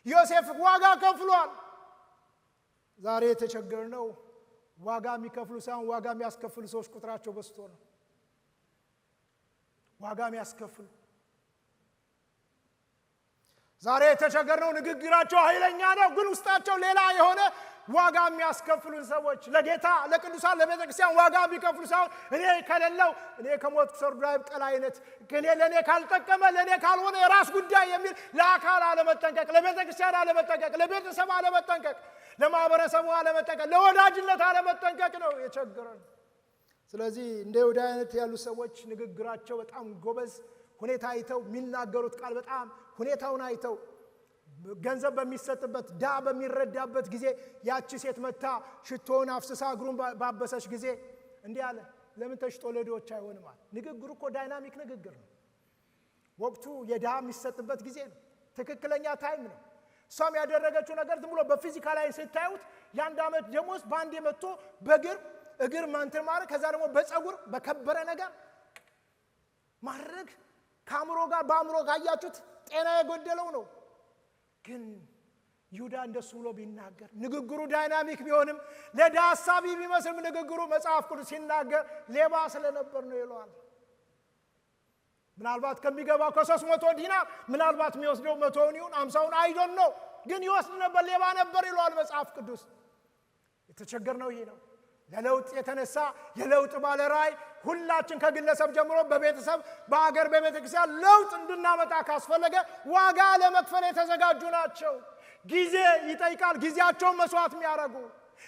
ዮሴፍ ዋጋ ከፍሏል። ዛሬ የተቸገርነው ዋጋ የሚከፍሉ ሳይሆን ዋጋ የሚያስከፍሉ ሰዎች ቁጥራቸው በዝቶ ነው። ዋጋ የሚያስከፍሉ ዛሬ የተቸገርነው ንግግራቸው ኃይለኛ ነው፣ ግን ውስጣቸው ሌላ የሆነ ዋጋ የሚያስከፍሉን ሰዎች ለጌታ ለቅዱሳን ለቤተ ክርስቲያን ዋጋ ቢከፍሉ ሳይሆን እኔ ከሌለው እኔ ከሞት ሰርዶ አይብቀል አይነት ለእኔ ካልጠቀመ ለእኔ ካልሆነ የራስ ጉዳይ የሚል ለአካል አለመጠንቀቅ፣ ለቤተ ክርስቲያን አለመጠንቀቅ፣ ለቤተሰብ አለመጠንቀቅ፣ ለማህበረሰቡ አለመጠንቀቅ፣ ለወዳጅነት አለመጠንቀቅ ነው የቸገረን። ስለዚህ እንደ ይሁዳ አይነት ያሉ ሰዎች ንግግራቸው በጣም ጎበዝ፣ ሁኔታ አይተው የሚናገሩት ቃል በጣም ሁኔታውን አይተው ገንዘብ በሚሰጥበት ዳ በሚረዳበት ጊዜ ያቺ ሴት መታ ሽቶውን አፍስሳ እግሩን ባበሰች ጊዜ እንዲህ አለ፣ ለምን ተሽጦ ለድሆች አይሆንም አለ። ንግግሩ እኮ ዳይናሚክ ንግግር ነው። ወቅቱ የዳ የሚሰጥበት ጊዜ ነው። ትክክለኛ ታይም ነው። እሷም ያደረገችው ነገር ዝም ብሎ በፊዚካል ላይ ስታዩት የአንድ ዓመት ደሞዝ በአንድ መጥቶ እግር ማንተር ማድረግ ከዛ ደግሞ በፀጉር በከበረ ነገር ማድረግ ከአእምሮ ጋር በአእምሮ ካያችሁት ጤና የጎደለው ነው። ግን ይሁዳ እንደሱ ብሎ ቢናገር ንግግሩ ዳይናሚክ ቢሆንም ለድሃ ሐሳቢ ቢመስልም ንግግሩ መጽሐፍ ቅዱስ ሲናገር ሌባ ስለነበር ነው ይለዋል። ምናልባት ከሚገባው ከ300 ዲናር ምናልባት የሚወስደው 100ውን ይሁን 50ውን አይዶን ነው፣ ግን ይወስድ ነበር፣ ሌባ ነበር ይለዋል መጽሐፍ ቅዱስ። የተቸገርነው ይሄ ነው። ለለውጥ የተነሳ የለውጥ ባለራዕይ ሁላችን ከግለሰብ ጀምሮ በቤተሰብ በአገር በቤተክርስቲያን ለውጥ እንድናመጣ ካስፈለገ ዋጋ ለመክፈል የተዘጋጁ ናቸው። ጊዜ ይጠይቃል፣ ጊዜያቸውን መስዋዕት የሚያደርጉ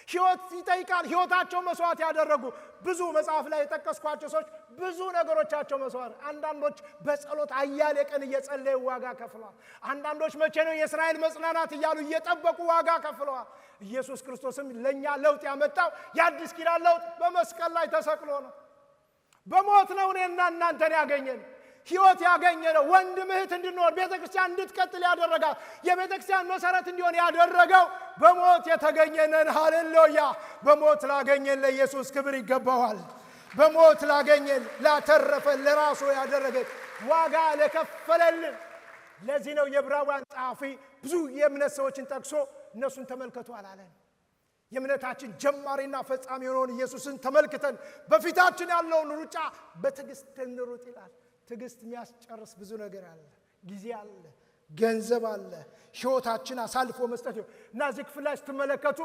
ሕይወት ይጠይቃል፣ ሕይወታቸውን መስዋዕት ያደረጉ ብዙ መጽሐፍ ላይ የጠቀስኳቸው ሰዎች ብዙ ነገሮቻቸው መስዋዕት። አንዳንዶች በጸሎት አያሌ ቀን እየጸለዩ ዋጋ ከፍለዋል። አንዳንዶች መቼ ነው የእስራኤል መጽናናት እያሉ እየጠበቁ ዋጋ ከፍለዋል። ኢየሱስ ክርስቶስም ለኛ ለውጥ ያመጣው የአዲስ ኪዳን ለውጥ በመስቀል ላይ ተሰቅሎ ነው። በሞት ነው እኔና እናንተን ያገኘን ሕይወት ያገኘነው። ወንድም እህት እንድንሆን ቤተክርስቲያን እንድትቀጥል ያደረጋት የቤተክርስቲያን መሰረት እንዲሆን ያደረገው በሞት የተገኘነን። ሃሌሉያ! በሞት ላገኘን ለኢየሱስ ክብር ይገባዋል። በሞት ላገኘን ላተረፈን ለራሱ ያደረገን ዋጋ ለከፈለልን። ለዚህ ነው የዕብራውያን ጸሐፊ ብዙ የእምነት ሰዎችን ጠቅሶ እነሱን ተመልከቱ አላለን። የእምነታችን ጀማሪና ፈጻሚ የሆነውን ኢየሱስን ተመልክተን በፊታችን ያለውን ሩጫ በትዕግስት እንሩጥ ይላል። ትዕግስት የሚያስጨርስ ብዙ ነገር አለ። ጊዜ አለ፣ ገንዘብ አለ፣ ሕይወታችን አሳልፎ መስጠት ነው። እና እዚህ ክፍል ላይ ስትመለከቱ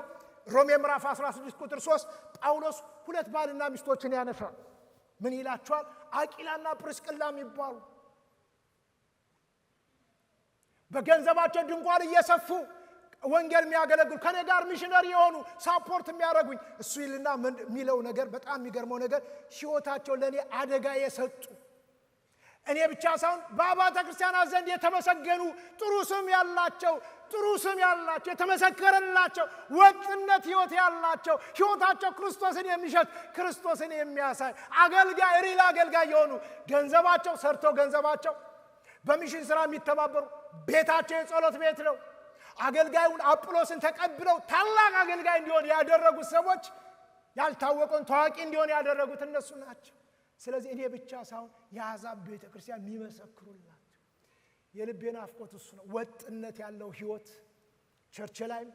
ሮሜ ምዕራፍ 16 ቁጥር 3 ጳውሎስ ሁለት ባልና ሚስቶችን ያነሳል። ምን ይላቸዋል? አቂላና ፕርስቅላ የሚባሉ በገንዘባቸው ድንኳን እየሰፉ ወንጌል የሚያገለግሉ ከኔ ጋር ሚሽነሪ የሆኑ ሳፖርት የሚያደርጉኝ እሱ ይልና የሚለው ነገር በጣም የሚገርመው ነገር ሕይወታቸው ለእኔ አደጋ የሰጡ እኔ ብቻ ሳይሆን በአብያተ ክርስቲያናት ዘንድ የተመሰገኑ ጥሩ ስም ያላቸው የተመሰከረላቸው ወጥነት ሕይወት ያላቸው ሕይወታቸው ክርስቶስን የሚሸት ክርስቶስን የሚያሳይ አገልጋይ ሪል አገልጋይ የሆኑ ገንዘባቸው ሰርተው ገንዘባቸው በሚሽን ስራ የሚተባበሩ ቤታቸው የጸሎት ቤት ነው። አገልጋዩን አጵሎስን ተቀብለው ታላቅ አገልጋይ እንዲሆን ያደረጉት ሰዎች ያልታወቀውን ታዋቂ እንዲሆን ያደረጉት እነሱ ናቸው። ስለዚህ እኔ ብቻ ሳይሆን የአሕዛብ ቤተ ክርስቲያን የሚመሰክሩላቸው የልቤ ናፍቆት እሱ ነው። ወጥነት ያለው ሕይወት ቸርች ላይም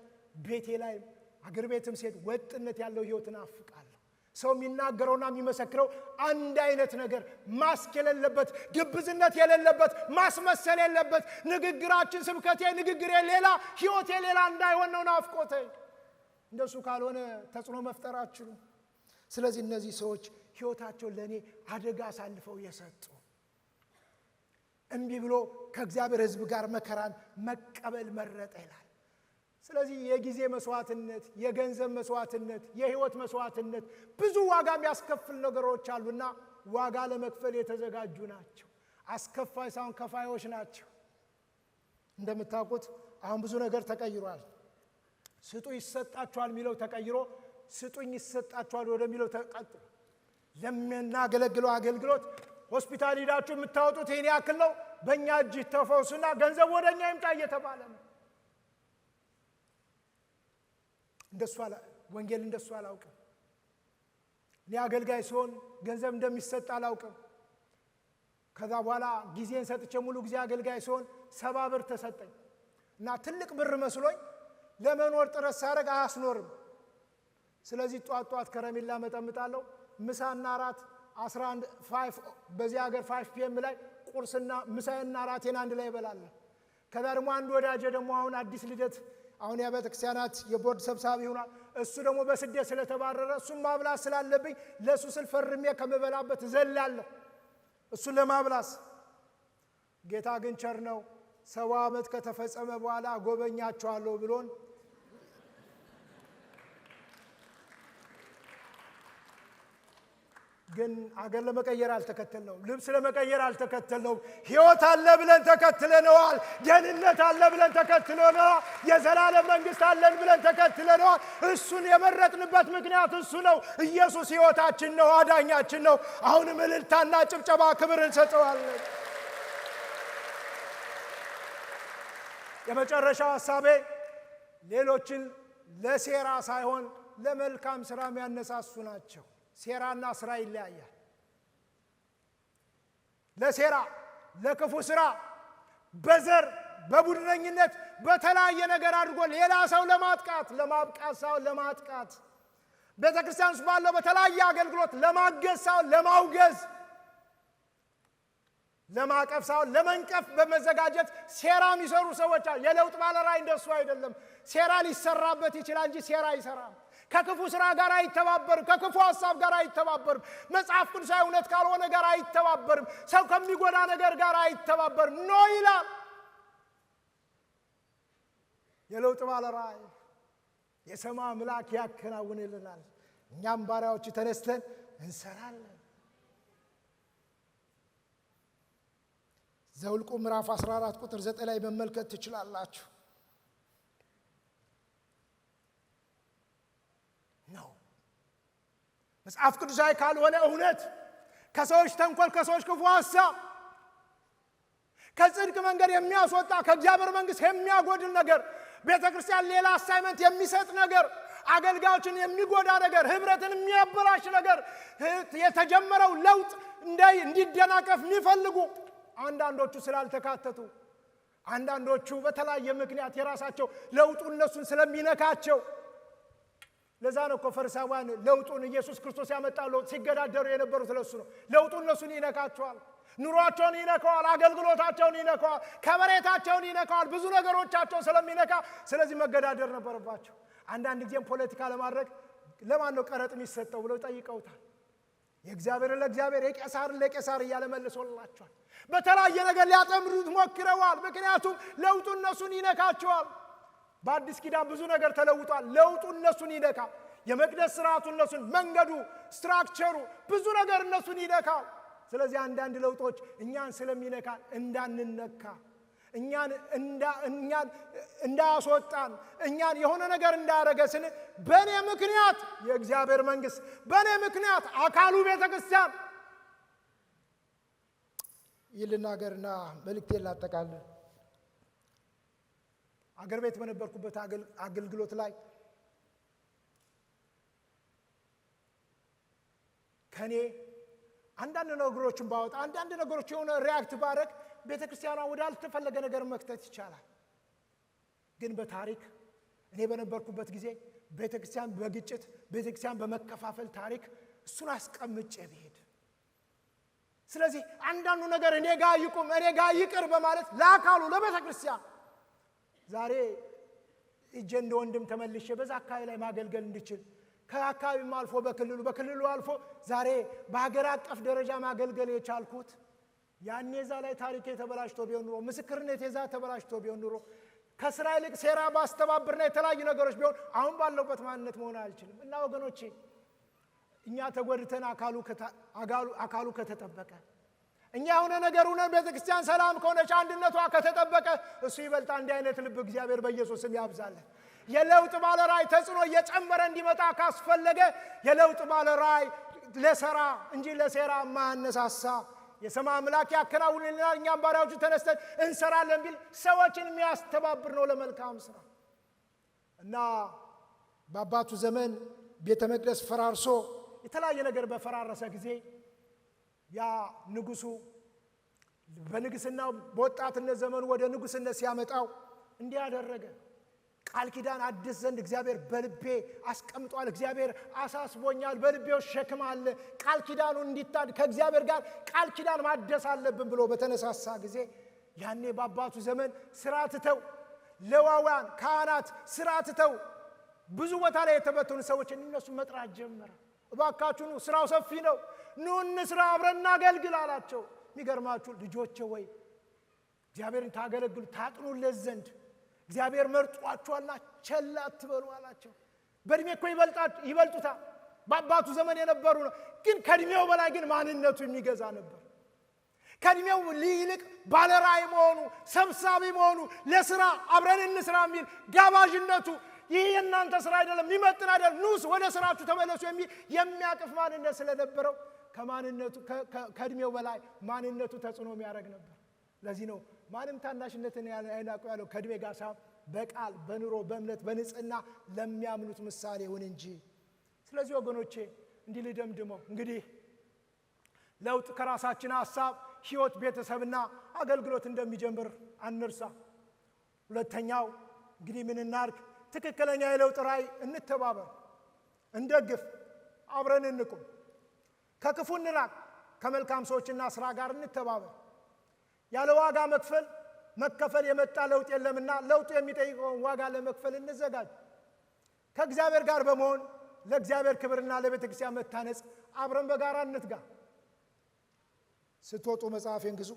ቤቴ ላይም አገር ቤትም ሴት ወጥነት ያለው ሕይወት እናፍቃለሁ። ሰው የሚናገረውና የሚመሰክረው አንድ አይነት ነገር፣ ማስክ የሌለበት፣ ግብዝነት የሌለበት፣ ማስመሰል የሌለበት፣ ንግግራችን ስብከቴ ንግግሬ ሌላ ሕይወቴ ሌላ እንዳይሆን ነው ናፍቆቴ። እንደሱ ካልሆነ ተጽዕኖ መፍጠር አትችሉም። ስለዚህ እነዚህ ሰዎች ሕይወታቸውን ለእኔ አደጋ አሳልፈው የሰጡ እምቢ ብሎ ከእግዚአብሔር ሕዝብ ጋር መከራን መቀበል መረጠ ይላል። ስለዚህ የጊዜ መስዋዕትነት፣ የገንዘብ መስዋዕትነት፣ የሕይወት መስዋዕትነት ብዙ ዋጋ የሚያስከፍል ነገሮች አሉና ዋጋ ለመክፈል የተዘጋጁ ናቸው። አስከፋይ ሳይሆን ከፋዮች ናቸው። እንደምታውቁት አሁን ብዙ ነገር ተቀይሯል። ስጡ ይሰጣችኋል የሚለው ተቀይሮ ስጡኝ ይሰጣችኋል ወደሚለው ተቀጥሎ ለምናገለግለው አገልግሎት ሆስፒታል ሄዳችሁ የምታወጡት ይሄን ያክል ነው፣ በእኛ እጅ ተፈውሱና ገንዘብ ወደኛ ይምጣ እየተባለ ነው። ወንጌል እንደሱ አላውቅም። እኔ አገልጋይ ሲሆን ገንዘብ እንደሚሰጥ አላውቅም። ከዛ በኋላ ጊዜን ሰጥቼ ሙሉ ጊዜ አገልጋይ ሲሆን 70 ብር ተሰጠኝ እና ትልቅ ብር መስሎኝ ለመኖር ጥረት ሳደርግ አያስኖርም። ስለዚህ ጧት ከረሜላ መጠምጣለሁ። ምሳና ራት 5 በዚህ ሀገር 5 PM ላይ ቁርስና ምሳና ራቴን አንድ ላይ እበላለሁ። ከዛ ደግሞ አንድ ወዳጄ ደግሞ አሁን አዲስ ልደት አሁን የቤተ ክርስቲያናት የቦርድ ሰብሳቢ ሆኗል። እሱ ደግሞ በስደት ስለተባረረ እሱን ማብላት ስላለብኝ ለሱ ስል ፈርሜ ከመበላበት ዘላለሁ እሱን ለማብላስ። ጌታ ግን ቸር ነው። 70 ዓመት ከተፈጸመ በኋላ ጎበኛቸዋለሁ ብሎን ግን አገር ለመቀየር አልተከተልነው፣ ልብስ ለመቀየር አልተከተልነው። ሕይወት አለ ብለን ተከትለነዋል። ደህንነት አለ ብለን ተከትለነዋል። የዘላለም መንግስት አለን ብለን ተከትለነዋል። እሱን የመረጥንበት ምክንያት እሱ ነው። ኢየሱስ ሕይወታችን ነው፣ አዳኛችን ነው። አሁንም እልልታና ጭብጨባ ክብር እንሰጠዋለን። የመጨረሻው ሐሳቤ ሌሎችን ለሴራ ሳይሆን ለመልካም ስራ የሚያነሳሱ ናቸው። ሴራና ስራ ይለያያል። ለሴራ ለክፉ ስራ በዘር በቡድነኝነት በተለያየ ነገር አድርጎ ሌላ ሰው ለማጥቃት ለማብቃት ሳይሆን ለማጥቃት፣ ቤተክርስቲያን ውስጥ ባለው በተለያየ አገልግሎት ለማገዝ ሳይሆን ለማውገዝ፣ ለማቀፍ ሳይሆን ለመንቀፍ በመዘጋጀት ሴራ የሚሰሩ ሰዎች አሉ። የለውጥ ባለራዕይ እንደሱ አይደለም። ሴራ ሊሰራበት ይችላል እንጂ ሴራ አይሰራም። ከክፉ ስራ ጋር አይተባበርም። ከክፉ ሐሳብ ጋር አይተባበርም። መጽሐፍ ቅዱሳዊ እውነት ካልሆነ ጋር አይተባበርም። ሰው ከሚጎዳ ነገር ጋር አይተባበርም። ኖ ይላል የለውጥ ባለራዕይ። የሰማይ አምላክ ያከናውንልናል። እኛም ባሪያዎች ተነስተን እንሰራለን። ዘኍልቍ ምዕራፍ 14 ቁጥር 9 ላይ መመልከት ትችላላችሁ። ነው መጽሐፍ ቅዱሳዊ ካልሆነ እውነት፣ ከሰዎች ተንኮል፣ ከሰዎች ክፉ ሐሳብ፣ ከጽድቅ መንገድ የሚያስወጣ ከእግዚአብሔር መንግስት የሚያጎድል ነገር፣ ቤተ ክርስቲያን ሌላ አሳይመንት የሚሰጥ ነገር፣ አገልጋዮችን የሚጎዳ ነገር፣ ህብረትን የሚያበላሽ ነገር፣ የተጀመረው ለውጥ እንዲደናቀፍ የሚፈልጉ አንዳንዶቹ ስላልተካተቱ፣ አንዳንዶቹ በተለያየ ምክንያት የራሳቸው ለውጡ እነሱን ስለሚነካቸው። ለዛ ነው እኮ ፈሪሳውያን ለውጡን ኢየሱስ ክርስቶስ ያመጣው ለውጥ ሲገዳደሩ የነበሩት ለሱ ነው። ለውጡ እነሱን ይነካቸዋል። ኑሯቸውን ይነካዋል። አገልግሎታቸውን ይነካዋል። ከበሬታቸውን ይነካዋል። ብዙ ነገሮቻቸውን ስለሚነካ ስለዚህ መገዳደር ነበረባቸው። አንዳንድ ጊዜም ፖለቲካ ለማድረግ ለማን ነው ቀረጥ የሚሰጠው ብለው ጠይቀውታል። የእግዚአብሔርን ለእግዚአብሔር የቄሳርን ለቄሳር እያለ መልሶላቸዋል። በተለያየ ነገር ሊያጠምዱት ሞክረዋል። ምክንያቱም ለውጡ እነሱን ይነካቸዋል። በአዲስ ኪዳን ብዙ ነገር ተለውጧል። ለውጡ እነሱን ይነካ። የመቅደስ ስርዓቱ እነሱን፣ መንገዱ፣ ስትራክቸሩ፣ ብዙ ነገር እነሱን ይነካል። ስለዚህ አንዳንድ ለውጦች እኛን ስለሚነካ እንዳንነካ፣ እኛን እንዳያስወጣን፣ እኛን የሆነ ነገር እንዳያረገስን፣ በእኔ ምክንያት የእግዚአብሔር መንግስት፣ በእኔ ምክንያት አካሉ ቤተ ክርስቲያን ይልናገርና መልእክቴን ላጠቃልል። አገር ቤት በነበርኩበት አገልግሎት ላይ ከኔ አንዳንድ ነገሮችን ባወጣ፣ አንዳንድ ነገሮች የሆነ ሪያክት ባረግ ቤተ ክርስቲያኗ ወዳልተፈለገ ነገር መክተት ይቻላል። ግን በታሪክ እኔ በነበርኩበት ጊዜ ቤተ ክርስቲያን በግጭት፣ ቤተ ክርስቲያን በመከፋፈል ታሪክ እሱን አስቀምጬ ብሄድ፣ ስለዚህ አንዳንዱ ነገር እኔ ጋር ይቁም፣ እኔ ጋር ይቅር በማለት ለአካሉ ለቤተ ክርስቲያን ዛሬ እጄ እንደ ወንድም ተመልሼ በዛ አካባቢ ላይ ማገልገል እንድችል፣ ከአካባቢም አልፎ በክልሉ አልፎ ዛሬ በሀገር አቀፍ ደረጃ ማገልገል የቻልኩት ያኔ ዛ ላይ ታሪክ የተበላሽቶ ቢሆን ኑሮ፣ ምስክርነት የዛ ተበላሽቶ ቢሆን ኑሮ፣ ከስራ ይልቅ ሴራ ባስተባብርና የተለያዩ ነገሮች ቢሆን አሁን ባለውበት ማንነት መሆን አልችልም። እና ወገኖቼ እኛ ተጎድተን አካሉ ከተጠበቀ፣ እኛ የሆነ ነገር ሆነ ቤተክርስቲያን ሰላም ከሆነች፣ አንድነቷ ከተጠበቀ እሱ ይበልጣ። እንዲህ አይነት ልብ እግዚአብሔር በኢየሱስ ስም ያብዛለን። የለውጥ ባለራዕይ ተጽዕኖ እየጨመረ እንዲመጣ ካስፈለገ የለውጥ ባለራዕይ ለሰራ እንጂ ለሴራ ማያነሳሳ የሰማይ አምላክ ያከናውንልናል። እኛም ባሪያዎቹ ተነስተን እንሰራለን ቢል ሰዎችን የሚያስተባብር ነው ለመልካም ስራ። እና በአባቱ ዘመን ቤተ መቅደስ ፈራርሶ የተለያየ ነገር በፈራረሰ ጊዜ ያ ንጉሱ በንግስናው በወጣትነት ዘመኑ ወደ ንጉስነት ሲያመጣው እንዲህ ያደረገ፣ ቃል ኪዳን አድስ ዘንድ እግዚአብሔር በልቤ አስቀምጧል፣ እግዚአብሔር አሳስቦኛል፣ በልቤው ሸክም አለ፣ ቃል ኪዳኑ እንዲታድ ከእግዚአብሔር ጋር ቃል ኪዳን ማደስ አለብን ብሎ በተነሳሳ ጊዜ ያኔ በአባቱ ዘመን ስራ ትተው ሌዋውያን ካህናት ስራ ትተው ብዙ ቦታ ላይ የተበተኑ ሰዎች እነሱ መጥራት ጀመረ። እባካችሁ ኑ፣ ስራው ሰፊ ነው፣ ኑ እንስራ፣ አብረን እናገልግል አላቸው። የሚገርማችሁ ልጆቼ ወይ እግዚአብሔርን ታገለግሉ ታጥኑለት ዘንድ እግዚአብሔር መርጧችኋልና ቸል አትበሉ አላቸው። በእድሜ እኮ ይበልጡታል፣ በአባቱ ዘመን የነበሩ ነው። ግን ከእድሜው በላይ ግን ማንነቱ የሚገዛ ነበር። ከእድሜው ይልቅ ባለራዕይ መሆኑ፣ ሰብሳቢ መሆኑ፣ ለስራ አብረን እንስራ የሚል ጋባዥነቱ፣ ይህ የእናንተ ስራ አይደለም፣ የሚመጥን አይደለም፣ ኑስ ወደ ስራችሁ ተመለሱ የሚል የሚያቅፍ ማንነት ስለነበረው ከማንነቱ ከእድሜው በላይ ማንነቱ ተጽዕኖ የሚያደርግ ነበር። ለዚህ ነው ማንም ታናሽነትን አይናቁ ያለው ከእድሜ ጋር ሳይሆን በቃል በኑሮ በእምነት በንጽህና ለሚያምኑት ምሳሌ ይሁን እንጂ። ስለዚህ ወገኖቼ እንዲህ ልደምድመው፣ እንግዲህ ለውጥ ከራሳችን ሐሳብ፣ ህይወት፣ ቤተሰብና አገልግሎት እንደሚጀምር አንርሳ። ሁለተኛው እንግዲህ ምን እናድርግ? ትክክለኛ የለውጥ ራዕይ እንተባበር፣ እንደግፍ፣ አብረን እንቁም፣ ከክፉ እንራቅ፣ ከመልካም ሰዎችና ስራ ጋር እንተባበር። ያለ ዋጋ መከፈል የመጣ ለውጥ የለምና ለውጡ የሚጠይቀውን ዋጋ ለመክፈል እንዘጋጅ። ከእግዚአብሔር ጋር በመሆን ለእግዚአብሔር ክብርና ለቤተ ክርስቲያን መታነጽ አብረን በጋራ እንትጋ። ስትወጡ መጽሐፌን ግዙ።